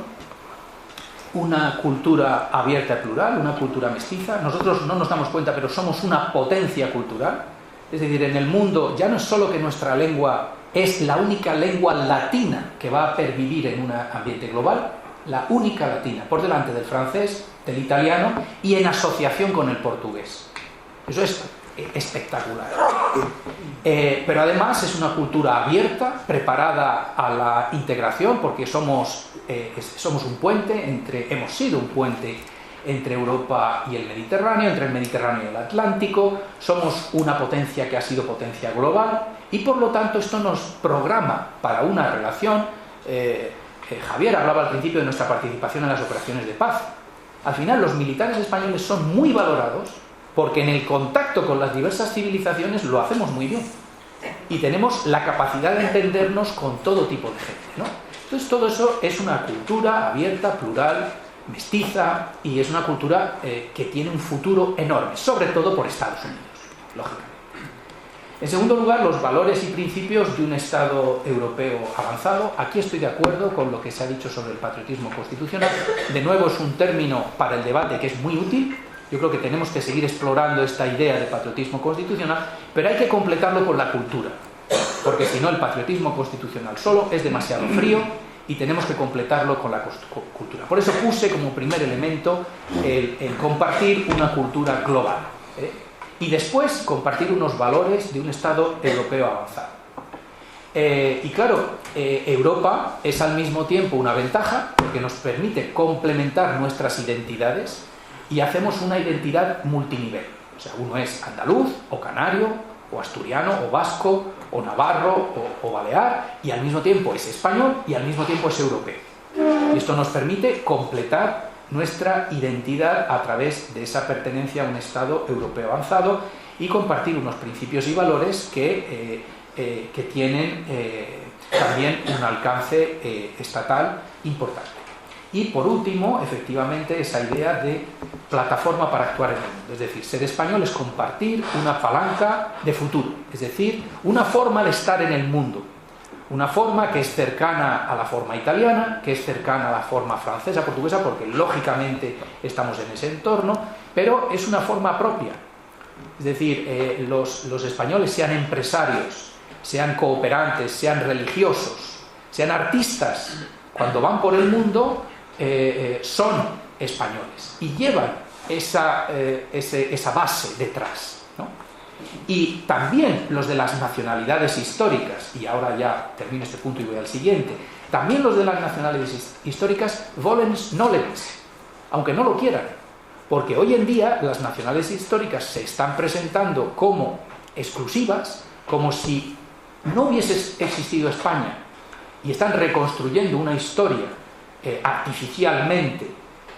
una cultura abierta y plural, una cultura mestiza.Nosotros no nos damos cuenta, pero somos una potencia cultural. Es decir, en el mundo ya no es solo que nuestra lengua es la única lengua latina que va a pervivir en un ambiente global, la única latina, por delante del francés, del italiano y en asociación con el portugués. Eso es espectacular. Pero además es una cultura abierta, preparada a la integración, porque somos un puente hemos sido un puente entre Europa y el Mediterráneo, entre el Mediterráneo y el Atlántico. Somos una potencia que ha sido potencia global y por lo tanto esto nos programa para una relación. Javier hablaba al principio de nuestra participación en las operaciones de paz. Al final los militares españoles son muy valorados porque en el contacto con las diversas civilizaciones lo hacemos muy bien y tenemos la capacidad de entendernos con todo tipo de gente, ¿no? Entonces todo eso es una cultura abierta, plural, mestiza, y es una cultura que tiene un futuro enorme, sobre todo por Estados Unidos, lógicamente. En segundo lugar, los valores y principios de un Estado europeo avanzado. Aquí estoy de acuerdo con lo que se ha dicho sobre el patriotismo constitucional. De nuevo, es un término para el debate que es muy útil. Yo creo que tenemos que seguir explorando esta idea de patriotismo constitucional, pero hay que completarlo con la cultura, porque si no el patriotismo constitucional solo es demasiado frío y tenemos que completarlo con la cultura. Por eso puse como primer elemento el compartir una cultura global, y después compartir unos valores de un Estado europeo avanzado. Y claro, Europa es al mismo tiempo una ventaja porque nos permite complementar nuestras identidades y hacemos una identidad multinivel. O sea, uno es andaluz o canario o asturiano o vasco o navarro o balear, y al mismo tiempo es español y al mismo tiempo es europeo. Y esto nos permite completar nuestra identidad a través de esa pertenencia a un Estado europeo avanzado y compartir unos principios y valores que tienen también un alcance estatal importante. Y por último, efectivamente, esa idea de plataforma para actuar en el mundo. Es decir, ser español es compartir una palanca de futuro, es decir, una forma de estar en el mundo. Una forma que es cercana a la forma italiana, que es cercana a la forma francesa, portuguesa, porque lógicamente estamos en ese entorno, pero es una forma propia. Es decir, los españoles, sean empresarios, sean cooperantes, sean religiosos, sean artistas, cuando van por el mundo son españoles y llevan esa base detrás, ¿no? Y también los de las nacionalidades históricas, y ahora ya termino este punto y voy al siguiente, también los de las nacionalidades históricas volens nolens, aunque no lo quieran, porque hoy en día las nacionalidades históricas se están presentando como exclusivas, como si no hubiese existido España, y están reconstruyendo una historia artificialmente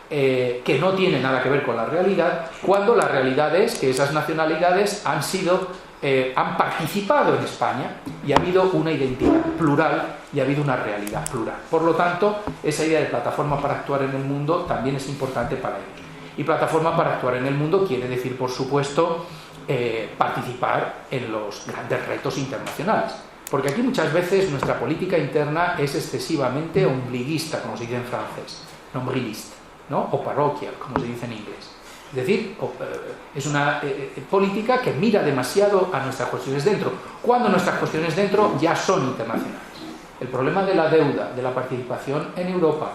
que no tiene nada que ver con la realidad, cuando la realidad es que esas nacionalidades han participado en España y ha habido una identidad plural y ha habido una realidad plural. Por lo tanto, esa idea de plataforma para actuar en el mundo también es importante para ellos. Y plataforma para actuar en el mundo quiere decir, por supuesto, participar en los grandes retos internacionales. Porque aquí muchas veces nuestra política interna es excesivamente ombliguista, como se dice en francés, nombrilista, ¿no? O parochial, como se dice en inglés. Es decir, es una política que mira demasiado a nuestras cuestiones dentro, cuando nuestras cuestiones dentro ya son internacionales. El problema de la deuda, de la participación en Europa,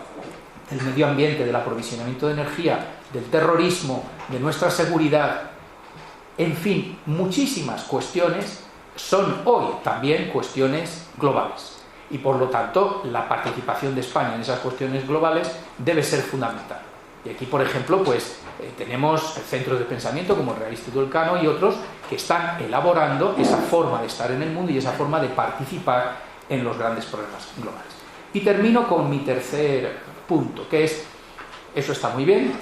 del medio ambiente, del aprovisionamiento de energía, del terrorismo, de nuestra seguridad, en fin, muchísimas cuestiones son hoy también cuestiones globales. Y por lo tanto, la participación de España en esas cuestiones globales debe ser fundamental. Y aquí, por ejemplo, pues tenemos centros de pensamiento como el Real Instituto Elcano y otros que están elaborando esa forma de estar en el mundo y esa forma de participar en los grandes problemas globales. Y termino con mi tercer punto, que es, eso está muy bien,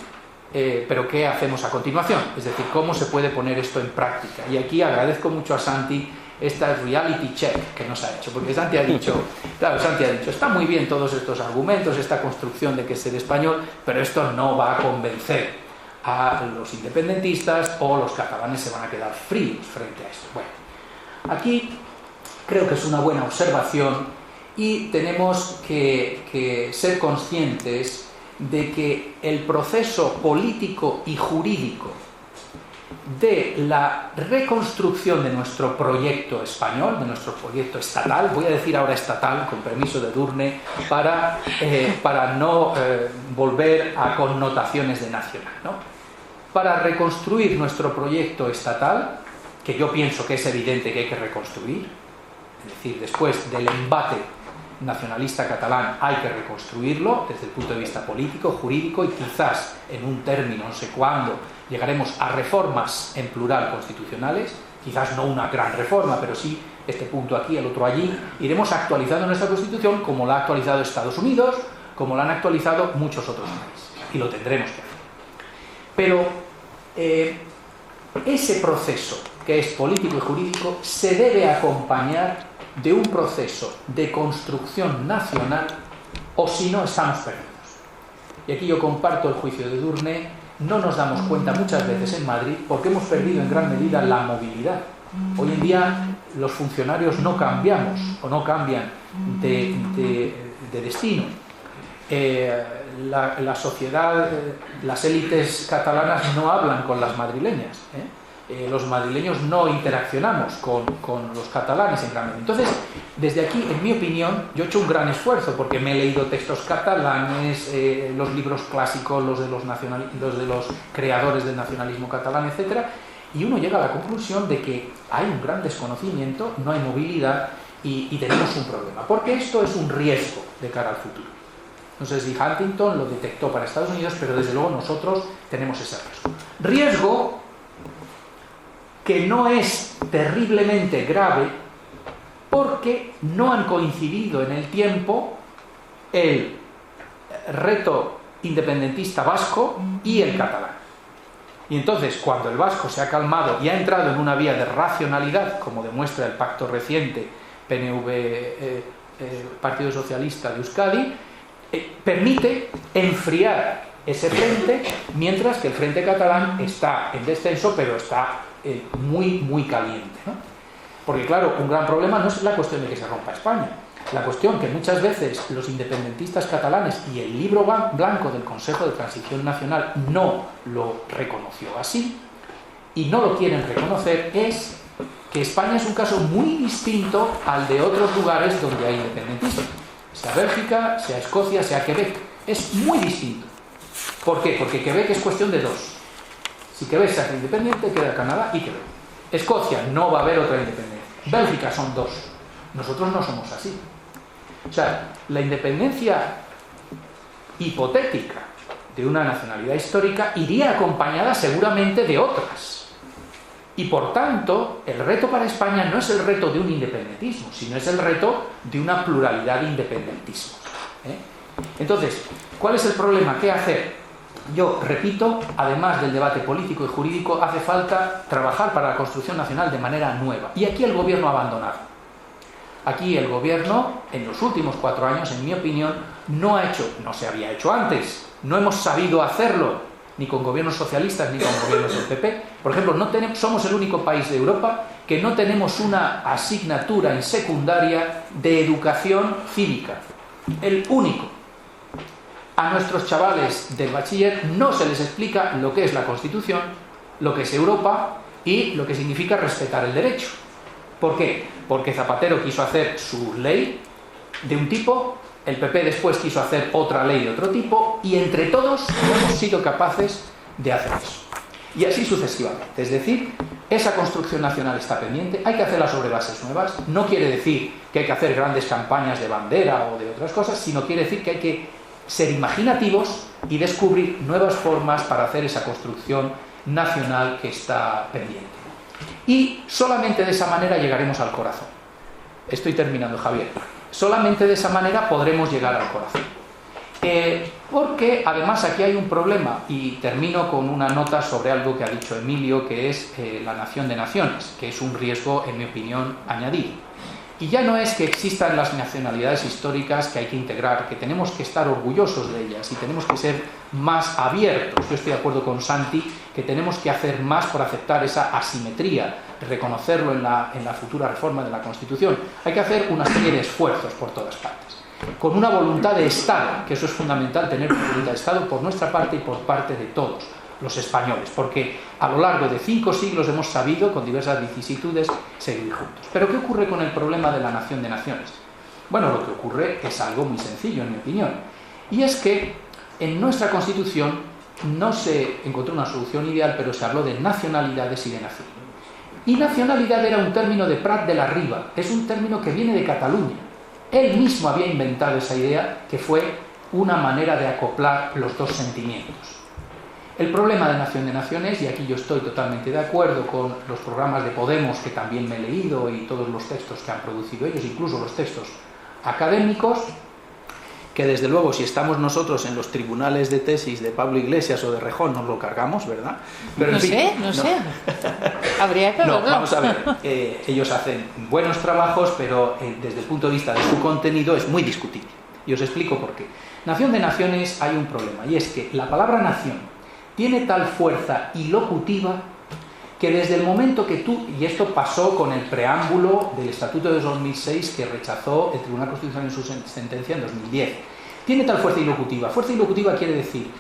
pero ¿qué hacemos a continuación? Es decir, ¿cómo se puede poner esto en práctica? Y aquí agradezco mucho a Santi esta reality check que nos ha hecho, porque Santi ha dicho, está muy bien todos estos argumentos, esta construcción de que es ser español, pero esto no va a convencer a los independentistas, o los catalanes se van a quedar fríos frente a esto. Bueno, aquí creo que es una buena observación y tenemos que ser conscientes de que el proceso político y jurídico de la reconstrucción de nuestro proyecto español, de nuestro proyecto estatal, voy a decir ahora estatal, con permiso de Edurne, para no volver a connotaciones de nacional, ¿no? Para reconstruir nuestro proyecto estatal, que yo pienso que es evidente que hay que reconstruir, es decir, después del embate nacionalista catalán hay que reconstruirlo desde el punto de vista político, jurídico, y quizás en un término, no sé cuándo, llegaremos a reformas en plural constitucionales, quizás no una gran reforma, pero sí este punto aquí, el otro allí. Iremos actualizando nuestra Constitución como la ha actualizado Estados Unidos, como la han actualizado muchos otros países, y lo tendremos que hacer. Pero ese proceso, que es político y jurídico, se debe acompañar de un proceso de construcción nacional, o si no, estamos perdidos. Y aquí yo comparto el juicio de Edurne. No nos damos cuenta muchas veces en Madrid porque hemos perdido en gran medida la movilidad. Hoy en día los funcionarios no cambiamos o no cambian de destino. La sociedad, las élites catalanas no hablan con las madrileñas. Los madrileños no interaccionamos con los catalanes en gran medida. Entonces, desde aquí, en mi opinión, yo he hecho un gran esfuerzo porque me he leído textos catalanes, los libros clásicos, los de los creadores del nacionalismo catalán, etc. Y uno llega a la conclusión de que hay un gran desconocimiento, no hay movilidad y tenemos un problema, porque esto es un riesgo de cara al futuro. No sé si Huntington lo detectó para Estados Unidos, pero desde luego nosotros tenemos ese riesgo. Riesgo que no es terriblemente grave porque no han coincidido en el tiempo el reto independentista vasco y el catalán. Y entonces, cuando el vasco se ha calmado y ha entrado en una vía de racionalidad, como demuestra el pacto reciente PNV Partido Socialista de Euskadi, permite enfriar ese frente, mientras que el frente catalán está en descenso, pero está muy caliente, ¿no? Porque claro, un gran problema no es la cuestión de que se rompa España. La cuestión que muchas veces los independentistas catalanes y el libro blanco del Consejo de Transición Nacional no lo reconoció así y no lo quieren reconocer, es que España es un caso muy distinto al de otros lugares donde hay independentismo, sea Bélgica, sea Escocia, sea Quebec. Es muy distinto. ¿Por qué? Porque Quebec es cuestión de dos. Si Quebec se hace independiente, queda Canadá y Quebec. Escocia, no va a haber otra independencia. Bélgica son dos. Nosotros no somos así. O sea, la independencia hipotética de una nacionalidad histórica iría acompañada seguramente de otras. Y por tanto, el reto para España no es el reto de un independentismo, sino es el reto de una pluralidad de independentismos. Entonces, ¿cuál es el problema? ¿Qué hacer? Yo repito, además del debate político y jurídico, hace falta trabajar para la construcción nacional de manera nueva. Y aquí el gobierno ha abandonado. Aquí el gobierno, en los últimos 4 años, en mi opinión, no se había hecho antes. No hemos sabido hacerlo, ni con gobiernos socialistas, ni con gobiernos del PP. Por ejemplo, somos el único país de Europa que no tenemos una asignatura en secundaria de educación cívica. El único. A nuestros chavales del bachiller no se les explica lo que es la Constitución, lo que es Europa y lo que significa respetar el derecho. ¿Por qué? Porque Zapatero quiso hacer su ley de un tipo, el PP después quiso hacer otra ley de otro tipo, y entre todos no hemos sido capaces de hacer eso. Y así sucesivamente. Es decir, esa construcción nacional está pendiente, hay que hacerla sobre bases nuevas. No quiere decir que hay que hacer grandes campañas de bandera o de otras cosas, sino quiere decir que hay que ser imaginativos y descubrir nuevas formas para hacer esa construcción nacional que está pendiente. Y solamente de esa manera llegaremos al corazón. Estoy terminando, Javier. Solamente de esa manera podremos llegar al corazón. Porque además aquí hay un problema, y termino con una nota sobre algo que ha dicho Emilio, que es la nación de naciones, que es un riesgo, en mi opinión, añadido. Y ya no es que existan las nacionalidades históricas que hay que integrar, que tenemos que estar orgullosos de ellas y tenemos que ser más abiertos. Yo estoy de acuerdo con Santi que tenemos que hacer más por aceptar esa asimetría, reconocerlo en la futura reforma de la Constitución. Hay que hacer una serie de esfuerzos por todas partes, con una voluntad de Estado, que eso es fundamental, tener una voluntad de Estado por nuestra parte y por parte de todos los españoles, porque a lo largo de 5 siglos hemos sabido, con diversas vicisitudes, seguir juntos. Pero ¿qué ocurre con el problema de la nación de naciones? Bueno, lo que ocurre es algo muy sencillo, en mi opinión, y es que en nuestra Constitución no se encontró una solución ideal, pero se habló de nacionalidades y de nación. Y nacionalidad era un término de Prat de la Riba, es un término que viene de Cataluña. Él mismo había inventado esa idea, que fue una manera de acoplar los dos sentimientos. El problema de nación de naciones, y aquí yo estoy totalmente de acuerdo con los programas de Podemos, que también me he leído, y todos los textos que han producido ellos, incluso los textos académicos, que desde luego si estamos nosotros en los tribunales de tesis de Pablo Iglesias o de Rejón nos lo cargamos, ¿verdad? Pero, no sé. Habría que verlo. No, vamos a ver, ellos hacen buenos trabajos, pero desde el punto de vista de su contenido es muy discutible. Y os explico por qué. Nación de naciones hay un problema, y es que la palabra nación tiene tal fuerza ilocutiva que desde el momento que y esto pasó con el preámbulo del Estatuto de 2006 que rechazó el Tribunal Constitucional en su sentencia en 2010, tiene tal fuerza ilocutiva. Fuerza ilocutiva quiere decir,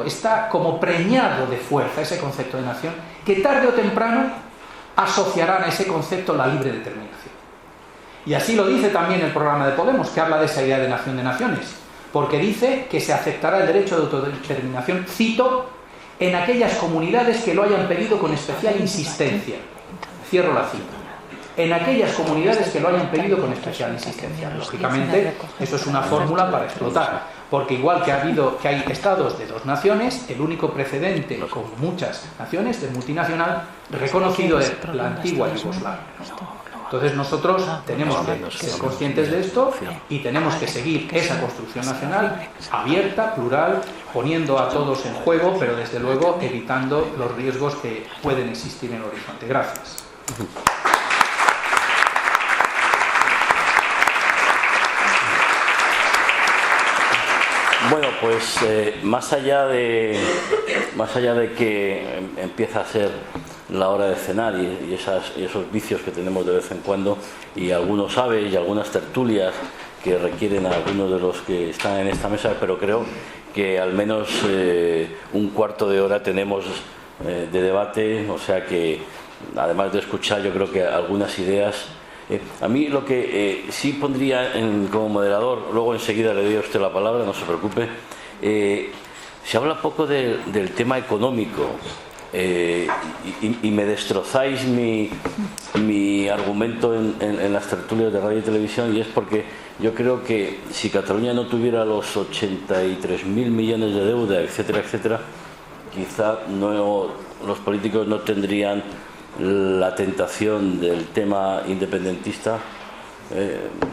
está como preñado de fuerza ese concepto de nación, que tarde o temprano asociarán a ese concepto la libre determinación. Y así lo dice también el programa de Podemos, que habla de esa idea de nación de naciones, porque dice que se aceptará el derecho de autodeterminación, cito, en aquellas comunidades que lo hayan pedido con especial insistencia. Cierro la cita. en aquellas comunidades que lo hayan pedido con especial insistencia. Lógicamente, eso es una fórmula para explotar, porque igual que hay estados de dos naciones, el único precedente con muchas naciones de multinacional reconocido es la antigua Yugoslavia. Entonces nosotros tenemos que ser conscientes de esto y tenemos que seguir esa construcción nacional abierta, plural, poniendo a todos en juego, pero desde luego evitando los riesgos que pueden existir en el horizonte. Gracias. Bueno, pues más allá de que empieza a ser la hora de cenar y esos vicios que tenemos de vez en cuando, y algunos aves y algunas tertulias que requieren a algunos de los que están en esta mesa, pero creo que al menos un cuarto de hora tenemos de debate, o sea que además de escuchar, yo creo que algunas ideas. A mí lo que sí pondría como moderador, luego enseguida le doy a usted la palabra, no se preocupe, se habla poco del tema económico. Y me destrozáis mi argumento en las tertulias de radio y televisión, y es porque yo creo que si Cataluña no tuviera los 83.000 millones de deuda, etcétera, etcétera, quizá los políticos no tendrían la tentación del tema independentista.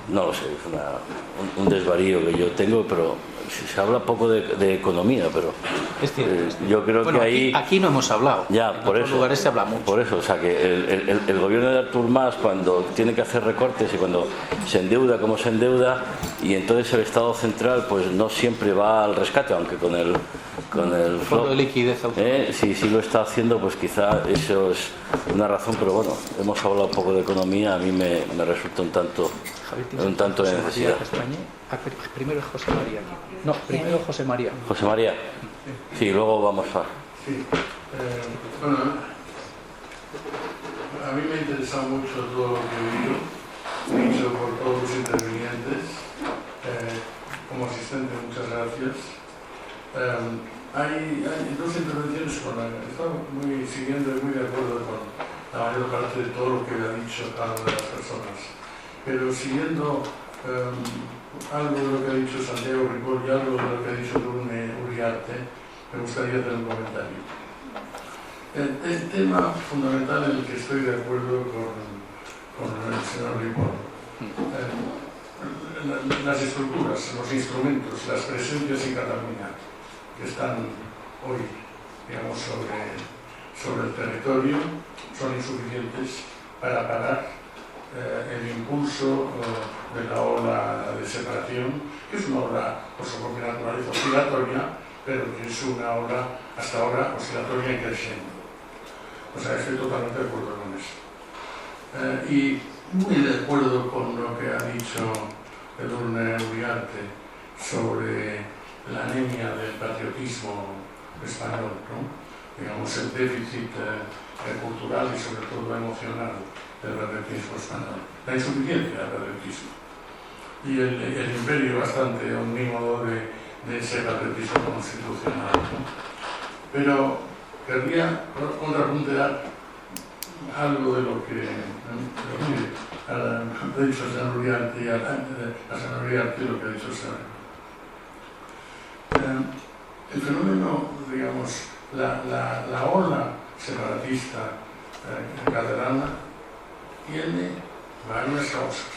No lo sé, es un desvarío que yo tengo, pero se habla poco de economía, pero es cierto. Yo creo que ahí aquí no hemos hablado. Ya, en por otros eso. lugares se habla mucho. Por eso, o sea que el gobierno de Artur Mas, cuando tiene que hacer recortes y cuando se endeuda como se endeuda, y entonces el Estado central pues no siempre va al rescate, aunque con el fondo de liquidez automático. sí lo está haciendo, pues quizá eso es una razón, pero bueno, hemos hablado un poco de economía, a mí me resulta un tanto de necesidad. Primero es José María. No, primero José María. José María. Sí, luego vamos a... Sí. Bueno, a mí me ha interesado mucho todo lo que he oído, dicho por todos los intervinientes. Como asistente, muchas gracias. Hay dos intervenciones con las que estoy siguiendo y muy de acuerdo con la mayor parte de todo lo que ha dicho cada una de las personas. Pero siguiendo algo de lo que ha dicho Santiago Ripoll y algo de lo que ha dicho Edurne Uriarte, me gustaría hacer un comentario. El tema fundamental en el que estoy de acuerdo con el señor Ripoll, las estructuras, los instrumentos, las presencias en Cataluña que están hoy, digamos, sobre el territorio, son insuficientes para parar el impulso de la ola de separación, que es una ola, por su propia naturaleza, oscilatoria, pero que es una ola hasta ahora oscilatoria y creciendo. O sea, estoy totalmente de acuerdo con eso. Y muy de acuerdo con lo que ha dicho Edurne Uriarte sobre la anemia del patriotismo español, ¿no? Digamos, el déficit cultural y sobre todo emocional del patriotismo español, la insuficiencia del patriotismo y el imperio bastante omnímodo de ese patriotismo constitucional, ¿no? Pero querría contrapuntear algo de lo que ha dicho el señor Uriarte y la señora Uriarte y lo que ha dicho el señor. El fenómeno, digamos, la ola separatista catalana tiene varias causas,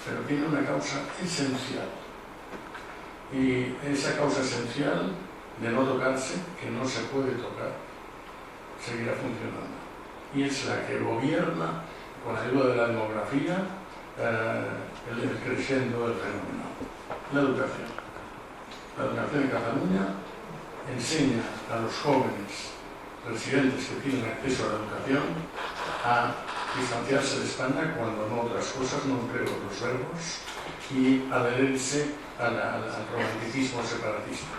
pero tiene una causa esencial. Y esa causa esencial de no tocarse, que no se puede tocar, seguirá funcionando. Y es la que gobierna, con la ayuda de la demografía, el creciendo del fenómeno. La educación. La educación en Cataluña enseña a los jóvenes residentes que tienen acceso a la educación a distanciarse de España cuando no otras cosas, no empleo los verbos, y adherirse al romanticismo separatista.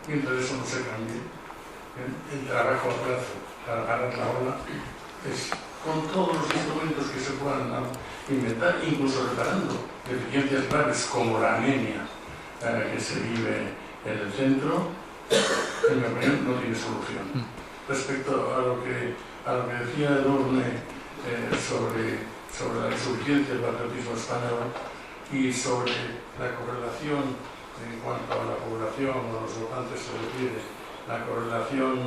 Mientras eso no se cambie, el trabajo a plazo para parar la ola es con todos los instrumentos que se puedan inventar, incluso reparando deficiencias graves como la anemia que se vive en el centro, en mi opinión no tiene solución. Respecto a lo que decía Edurne sobre la insuficiencia del patriotismo español y sobre la correlación en cuanto a la población o a los votantes se refiere, la correlación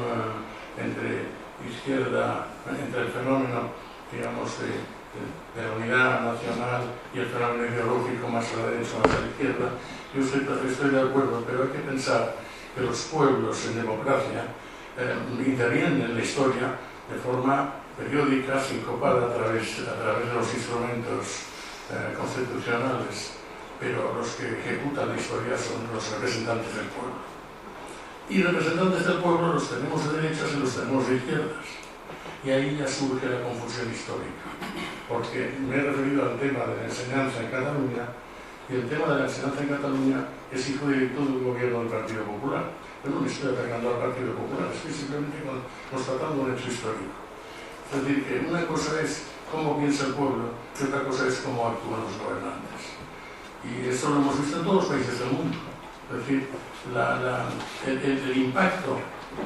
entre el fenómeno, digamos, de la unidad nacional y el fenómeno ideológico más a la derecha, más a la izquierda. Yo estoy de acuerdo, pero hay que pensar que los pueblos en democracia intervienen en la historia de forma periódica, sincopada a través de los instrumentos constitucionales, pero los que ejecutan la historia son los representantes del pueblo. Y representantes del pueblo los tenemos de derechas y los tenemos de izquierdas. Y ahí ya surge la confusión histórica, porque me he referido al tema de la enseñanza en Cataluña, y el tema de la enseñanza en Cataluña es hijo directo de un gobierno del Partido Popular. Yo no me estoy atacando al Partido Popular, estoy simplemente constatando un hecho histórico. Es decir, que una cosa es cómo piensa el pueblo y otra cosa es cómo actúan los gobernantes. Y eso lo hemos visto en todos los países del mundo. Es decir, el impacto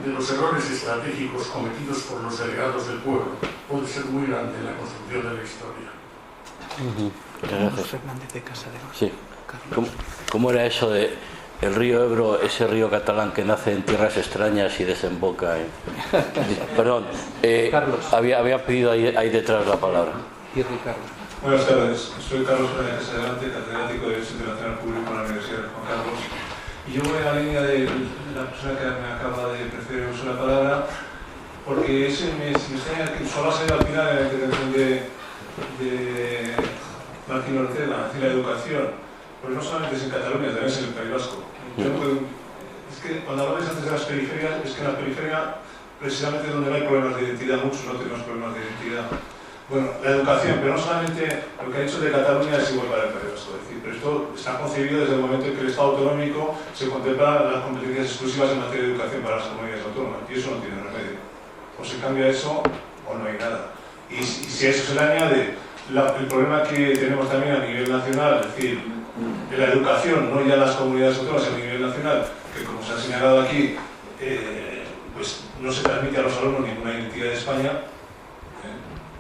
de los errores estratégicos cometidos por los delegados del pueblo puede ser muy grande en la construcción de la historia. Gracias. Fernández de Casadero. Sí. ¿Cómo era eso de el río Ebro, ese río catalán que nace en tierras extrañas y desemboca en... Perdón, Carlos. Había pedido ahí detrás la palabra. Carlos. Buenas tardes, soy Carlos Fernández Casadelante, catedrático de Derecho Internacional Público en la Universidad de Juan Carlos. Y yo voy a la línea de la persona que me acaba de preferir usar la palabra, porque me extraña que solo ha salido al final en la intervención de Martín Ortega, en la educación, porque no solamente es en Cataluña, también es en el País Vasco. Es que cuando hablabais antes de las periferias, es que en la periferia, precisamente donde no hay problemas de identidad, muchos no tenemos problemas de identidad. Bueno, la educación, pero no solamente lo que ha dicho de Cataluña es igual para el País Vasco, es decir, pero esto está concebido desde el momento en que el Estado autonómico se contempla las competencias exclusivas en materia de educación para las comunidades autónomas, y eso no tiene remedio. O se cambia eso o no hay nada. Y si a eso se le añade el problema que tenemos también a nivel nacional, es decir, en la educación, no ya en las comunidades autónomas, a nivel nacional, que como se ha señalado aquí, pues no se transmite a los alumnos ninguna identidad de España.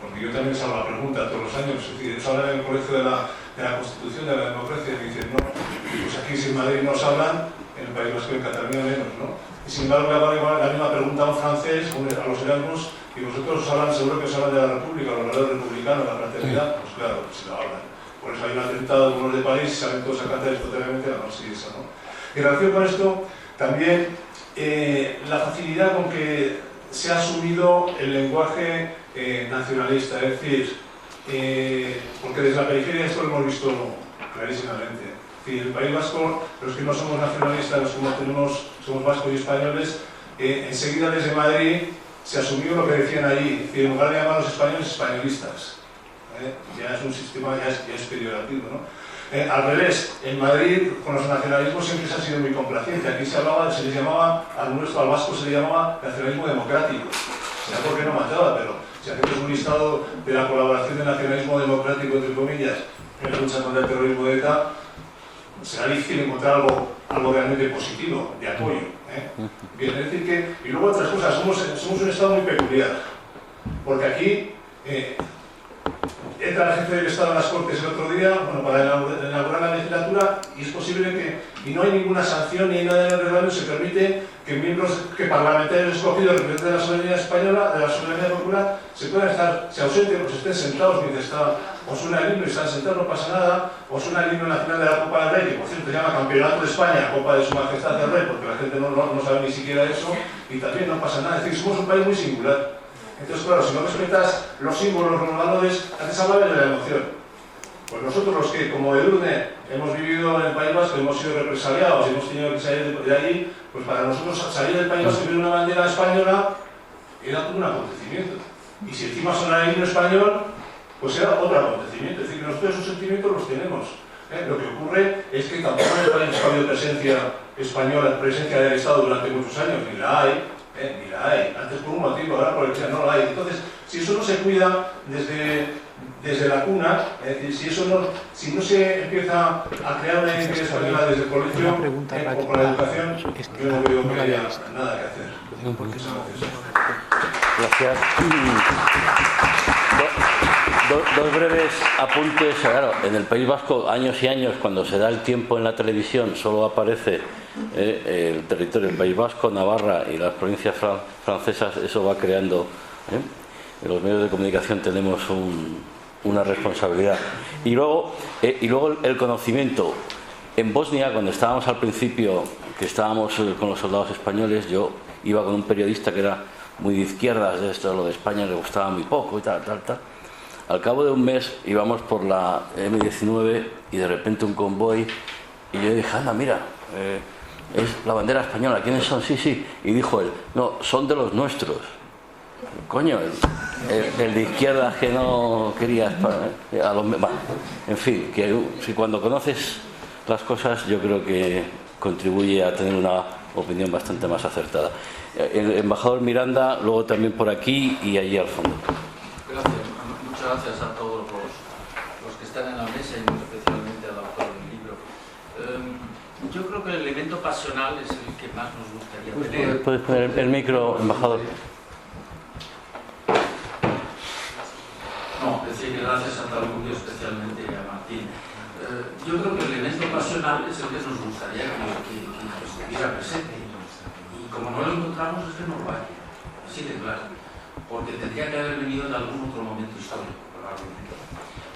Porque yo también les hago la pregunta todos los años, es decir, ellos hablan en el colegio de la Constitución, de la democracia, y dicen, no, pues aquí si en Madrid nos hablan, en el País Vasco, en Cataluña menos, ¿no? Y sin embargo, le hago la misma pregunta a un francés, a los Erasmus, y vosotros os hablan, seguro que os hablan de la República, los valores republicanos, la fraternidad, pues claro, se la hablan. Por eso hay un atentado de unos de París y salen todos a cantar totalmente la marsellesa, ¿no? Y en relación con esto, también la facilidad con que se ha asumido el lenguaje nacionalista, es decir, porque desde la periferia esto lo hemos visto clarísimamente. Es decir, el País Vasco, los que no somos nacionalistas, los que no somos vascos y españoles, enseguida desde Madrid se asumió lo que decían allí, es decir, en lugar de llamar a los españoles españolistas. Ya es un sistema, ya es peyorativo, ¿no? Al revés, en Madrid con los nacionalismos siempre se ha sido muy complaciente. Aquí se les llamaba, al vasco se le llamaba nacionalismo democrático. Sea porque no mataba, pero si hacemos un listado de la colaboración del nacionalismo democrático, entre comillas, en la lucha contra el terrorismo de ETA, será difícil encontrar algo realmente positivo, de apoyo. Bien, es decir que, y luego otras cosas, somos un Estado muy peculiar, porque aquí entra el jefe del Estado en las Cortes el otro día, bueno, para inaugurar la legislatura, y es posible que, y no hay ninguna sanción ni hay nada en el reglamento, se permite que parlamentarios escogidos representantes de la soberanía española, de la soberanía popular, se ausenten o se estén sentados mientras o suena el himno y están sentados, no pasa nada, o suena el himno nacional de la Copa del Rey, que por cierto se llama Campeonato de España, Copa de Su Majestad el Rey, porque la gente no sabe ni siquiera eso, y también no pasa nada. Es decir, somos un país muy singular. Entonces, claro, si no respetas los símbolos, los valores, antes hablabas de la emoción. Pues nosotros los que, como Edurne, hemos vivido en el País Vasco, hemos sido represaliados y hemos tenido que salir de allí, pues para nosotros salir del País Vasco y ver una bandera española era todo un acontecimiento. Y si encima sonara el himno español, pues era otro acontecimiento. Es decir, que nosotros esos sentimientos los tenemos. Lo que ocurre es que tampoco en el País Vasco ha habido presencia española, presencia del Estado durante muchos años, ni la hay. Ni la hay, antes por un motivo, ahora por el que no la hay. Entonces, si eso no se cuida desde la cuna, es decir, si no se empieza a crear una identidad española desde el colegio o con la educación, yo no veo que haya nada que hacer. Gracias. Dos breves apuntes. Claro, en el País Vasco, años y años, cuando se da el tiempo en la televisión, solo aparece el territorio del País Vasco, Navarra y las provincias francesas. Eso va creando... En los medios de comunicación tenemos una responsabilidad. Y luego el conocimiento. En Bosnia, cuando estábamos al principio, que estábamos con los soldados españoles, yo iba con un periodista que era muy de izquierdas, de esto, lo de España le gustaba muy poco y tal. Al cabo de un mes íbamos por la M19 y de repente un convoy y yo dije, anda, mira, es la bandera española, ¿quiénes son? Sí. Y dijo él, no, son de los nuestros. Coño, el de izquierdas que no quería España, en fin, que cuando conoces las cosas yo creo que contribuye a tener una opinión bastante más acertada. El embajador Miranda, luego también por aquí y allí al fondo. Gracias. Muchas gracias a todos los que están en la mesa y muy especialmente al autor del libro. Yo creo que el elemento pasional es el que más nos gustaría tener. ¿Puedes poner el micro, embajador? No, es decir, gracias a Talmudio, especialmente a Martín. Yo creo que el elemento pasional es el que nos gustaría que estuviera presente. Y como no lo encontramos, es que no lo hay. Así de claro. Porque tendría que haber venido en algún otro momento histórico, probablemente.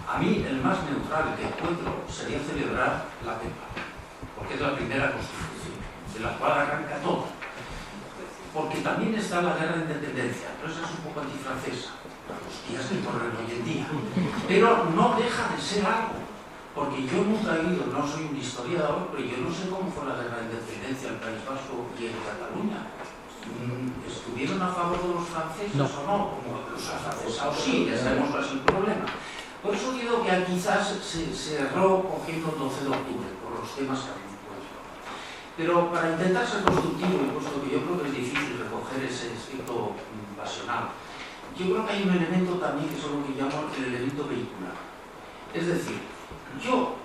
A mí, el más neutral que encuentro sería celebrar la PEPA, porque es la primera constitución, de la cual arranca todo. Porque también está la guerra de independencia, pero esa es un poco antifrancesa, a los días que corren hoy en día. Pero no deja de ser algo, porque yo nunca he ido, no soy un historiador, pero yo no sé cómo fue la guerra de independencia en el País Vasco y en Cataluña. ¿Estuvieron a favor de los franceses o no? Como los afrancesados sí, ya sabemos cuál es el problema. Por eso digo que quizás se erró cogiendo el 12 de octubre, por los temas que habíamos puesto. Pero para intentar ser constructivo, y puesto que yo creo que es difícil recoger ese espíritu pasional, yo creo que hay un elemento también que es lo que llamo el elemento vehicular. Es decir, yo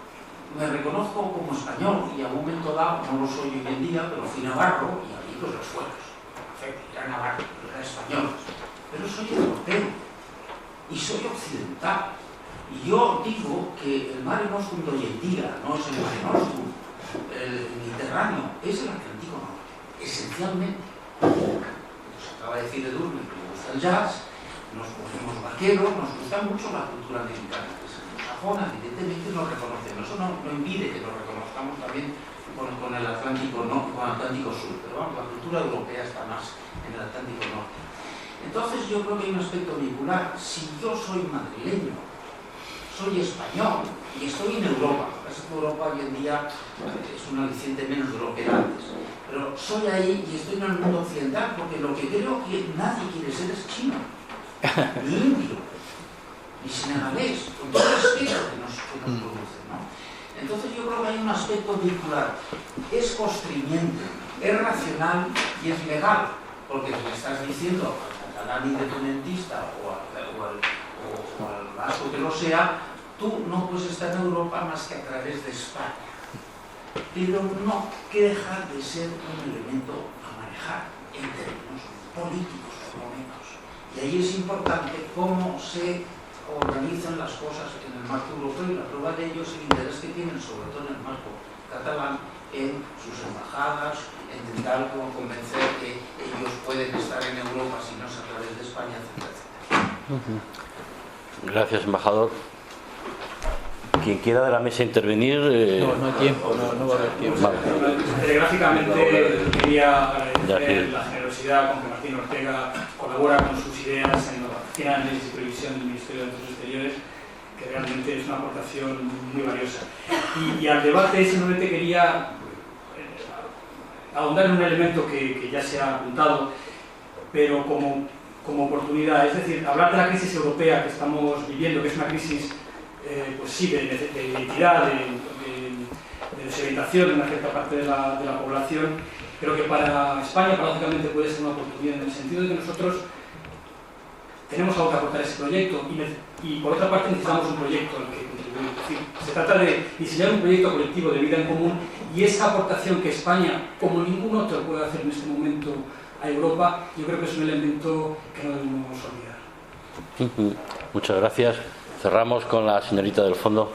me reconozco como español y a un momento dado, no lo soy hoy en día, pero fui navarro y allí los suelos. Era navarro, era español, pero soy europeo y soy occidental. Y yo digo que el Mare Nostrum de hoy en día no es el Mare Nostrum, el Mediterráneo, es el Atlántico Norte, esencialmente. Nos acaba de decir Edurne que nos gusta el jazz, nos ponemos vaqueros, nos gusta mucho la cultura americana, que es anglosajona, evidentemente lo reconocemos. Eso no impide que lo reconozcamos también con el Atlántico, no, con el Atlántico Sur, pero vamos, la cultura europea está más en el Atlántico Norte. Entonces yo creo que hay un aspecto vincular. Si yo soy madrileño, soy español y estoy en Europa, parece que Europa hoy en día es un aliciente menos de lo que era antes, pero soy ahí y estoy en el mundo occidental porque lo que creo que nadie quiere ser es chino, ni indio, ni senegalés, con todo el respeto que nos produce, ¿no? Entonces yo creo que hay un aspecto vincular, es constriñente, es racional y es legal, porque le estás diciendo al catalán independentista o al vasco que lo sea, tú no puedes estar en Europa más que a través de España, pero no deja de ser un elemento a manejar en términos políticos por lo menos, y ahí es importante cómo se organizan las cosas en el marco europeo y la prueba de ello es el interés que tienen, sobre todo en el marco catalán, en sus embajadas, en intentar convencer que ellos pueden estar en Europa si no es a través de España, etcétera, etcétera. Gracias, embajador. Quien quiera de la mesa intervenir... No hay tiempo, no va a haber tiempo. Vale. Telegráficamente quería agradecer la generosidad con que Martín Ortega colabora con sus ideas en la Oficina de Análisis y Previsión del Ministerio de Asuntos Exteriores, que realmente es una aportación muy valiosa. Y al debate simplemente quería ahondar en un elemento que ya se ha apuntado, pero como oportunidad, es decir, hablar de la crisis europea que estamos viviendo, que es una crisis pues sí, de identidad, de desorientación de una cierta parte de la población, creo que para España paradójicamente puede ser una oportunidad en el sentido de que nosotros tenemos algo que aportar a ese proyecto y por otra parte necesitamos un proyecto al que contribuir. Es decir, se trata de diseñar un proyecto colectivo de vida en común y esa aportación que España, como ningún otro, puede hacer en este momento a Europa, yo creo que es un elemento que no debemos olvidar. Muchas gracias. Cerramos con la señorita del fondo.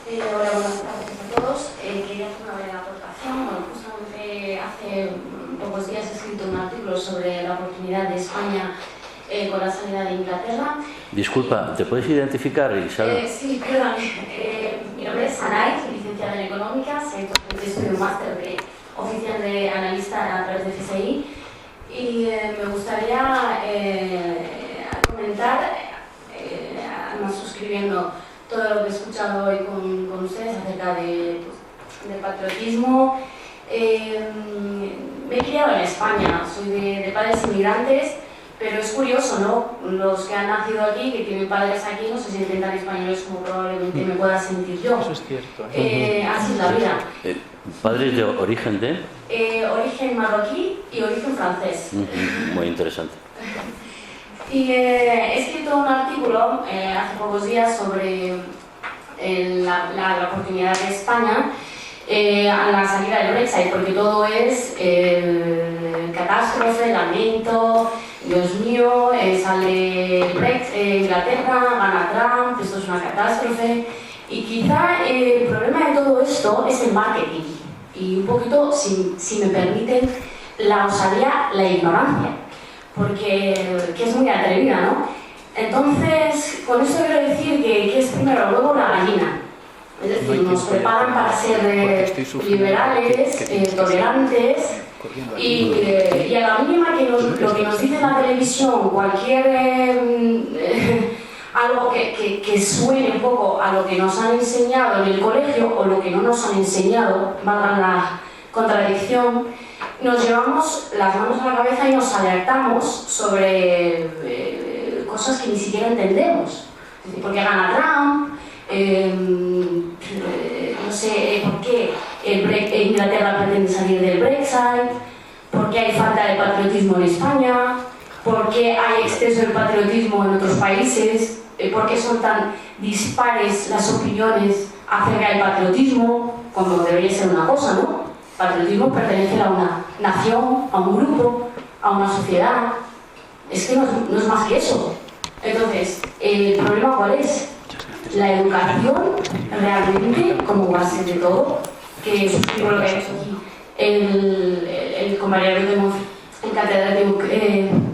Hola, buenas tardes a todos. Quería hacer una breve aportación. Bueno, justamente hace pocos días he escrito un artículo sobre la oportunidad de España con la salida de Inglaterra. Disculpa, ¿te puedes identificar, Isabel? Sí, perdón. Mi nombre es Anay, soy licenciada en Económicas, estudio un máster de oficial de analista a través de FSI y me gustaría comentar, además suscribiendo todo lo que he escuchado hoy con ustedes acerca del patriotismo. Me he criado en España, soy de padres inmigrantes, pero es curioso, ¿no? Los que han nacido aquí, que tienen padres aquí, no se sienten tan españoles como probablemente me pueda sentir yo. Eso es cierto. Así es la vida. ¿Padres de origen de? Origen marroquí y origen francés. Muy interesante. Y he escrito un artículo hace pocos días sobre la oportunidad de España a la salida del Brexit, porque todo es catástrofe, lamento, Dios mío, sale Inglaterra, gana Trump, esto es una catástrofe. Y quizá el problema de todo esto es el marketing y un poquito, si me permiten, la osadía, la ignorancia, porque que es muy atrevida, ¿no? Entonces, con esto quiero decir que es primero el huevo o la gallina. Es decir, nos preparan para ser liberales, tolerantes, y a la mínima que lo que nos dice la televisión, cualquier algo que suene un poco a lo que nos han enseñado en el colegio o lo que no nos han enseñado, valga la contradicción, nos llevamos las manos a la cabeza y nos alertamos sobre cosas que ni siquiera entendemos. ¿Por qué gana Trump? No sé por qué Inglaterra pretende salir del Brexit, por qué hay falta de patriotismo en España, por qué hay exceso de patriotismo en otros países, por qué son tan dispares las opiniones acerca del patriotismo, como debería ser una cosa, ¿no? Patriotismo pertenece a una nación, a un grupo, a una sociedad. Es que no es más que eso. Entonces, ¿el problema cuál es? La educación realmente como base de todo, que suscribo lo que ha hecho aquí el compañero de el catedrático,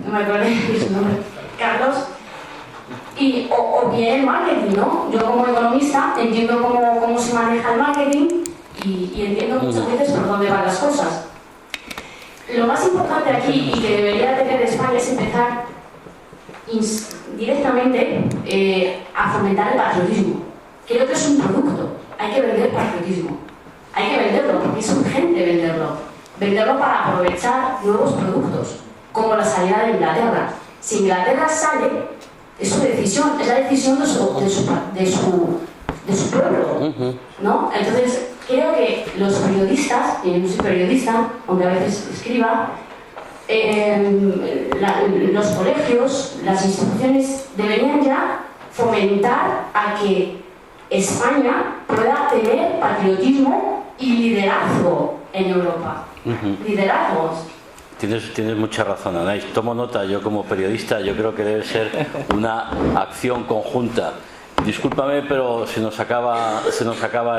no me acuerdo de su nombre, Carlos, y, o bien el marketing, ¿no? Yo como economista entiendo cómo se maneja el marketing y entiendo muchas veces por dónde van las cosas. Lo más importante aquí y que debería tener España es empezar directamente a fomentar el patriotismo. Creo que es un producto, hay que vender patriotismo, hay que venderlo porque es urgente venderlo para aprovechar nuevos productos, como la salida de Inglaterra. Si Inglaterra sale, es su decisión, es la decisión de su pueblo, ¿no? Entonces, creo que los periodistas, y yo no soy periodista, aunque a veces escriba, los colegios, las instituciones deberían ya fomentar a que España pueda tener patriotismo y liderazgo en Europa. Liderazgos. Tienes mucha razón, Anais. Tomo nota, yo como periodista, yo creo que debe ser una acción conjunta. Discúlpame, pero se nos acaba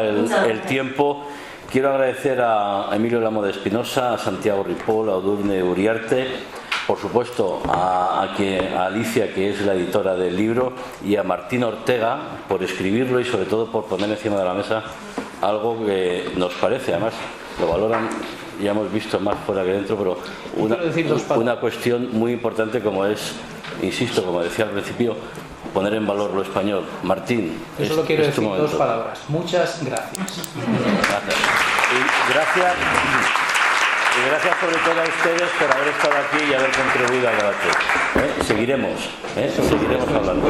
el tiempo. Quiero agradecer a Emilio Lamo de Espinosa, a Santiago Ripoll, a Edurne Uriarte, por supuesto a Alicia, que es la editora del libro, y a Martín Ortega por escribirlo y sobre todo por poner encima de la mesa algo que nos parece, además lo valoran, ya hemos visto más fuera que dentro, pero una cuestión muy importante como es, insisto, como decía al principio, poner en valor lo español. Martín, yo solo quiero decir dos palabras. Muchas gracias. Y gracias sobre todo a ustedes por haber estado aquí y haber contribuido al debate. Seguiremos hablando.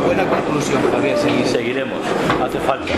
Buena conclusión, Javier. Seguiremos. Hace falta.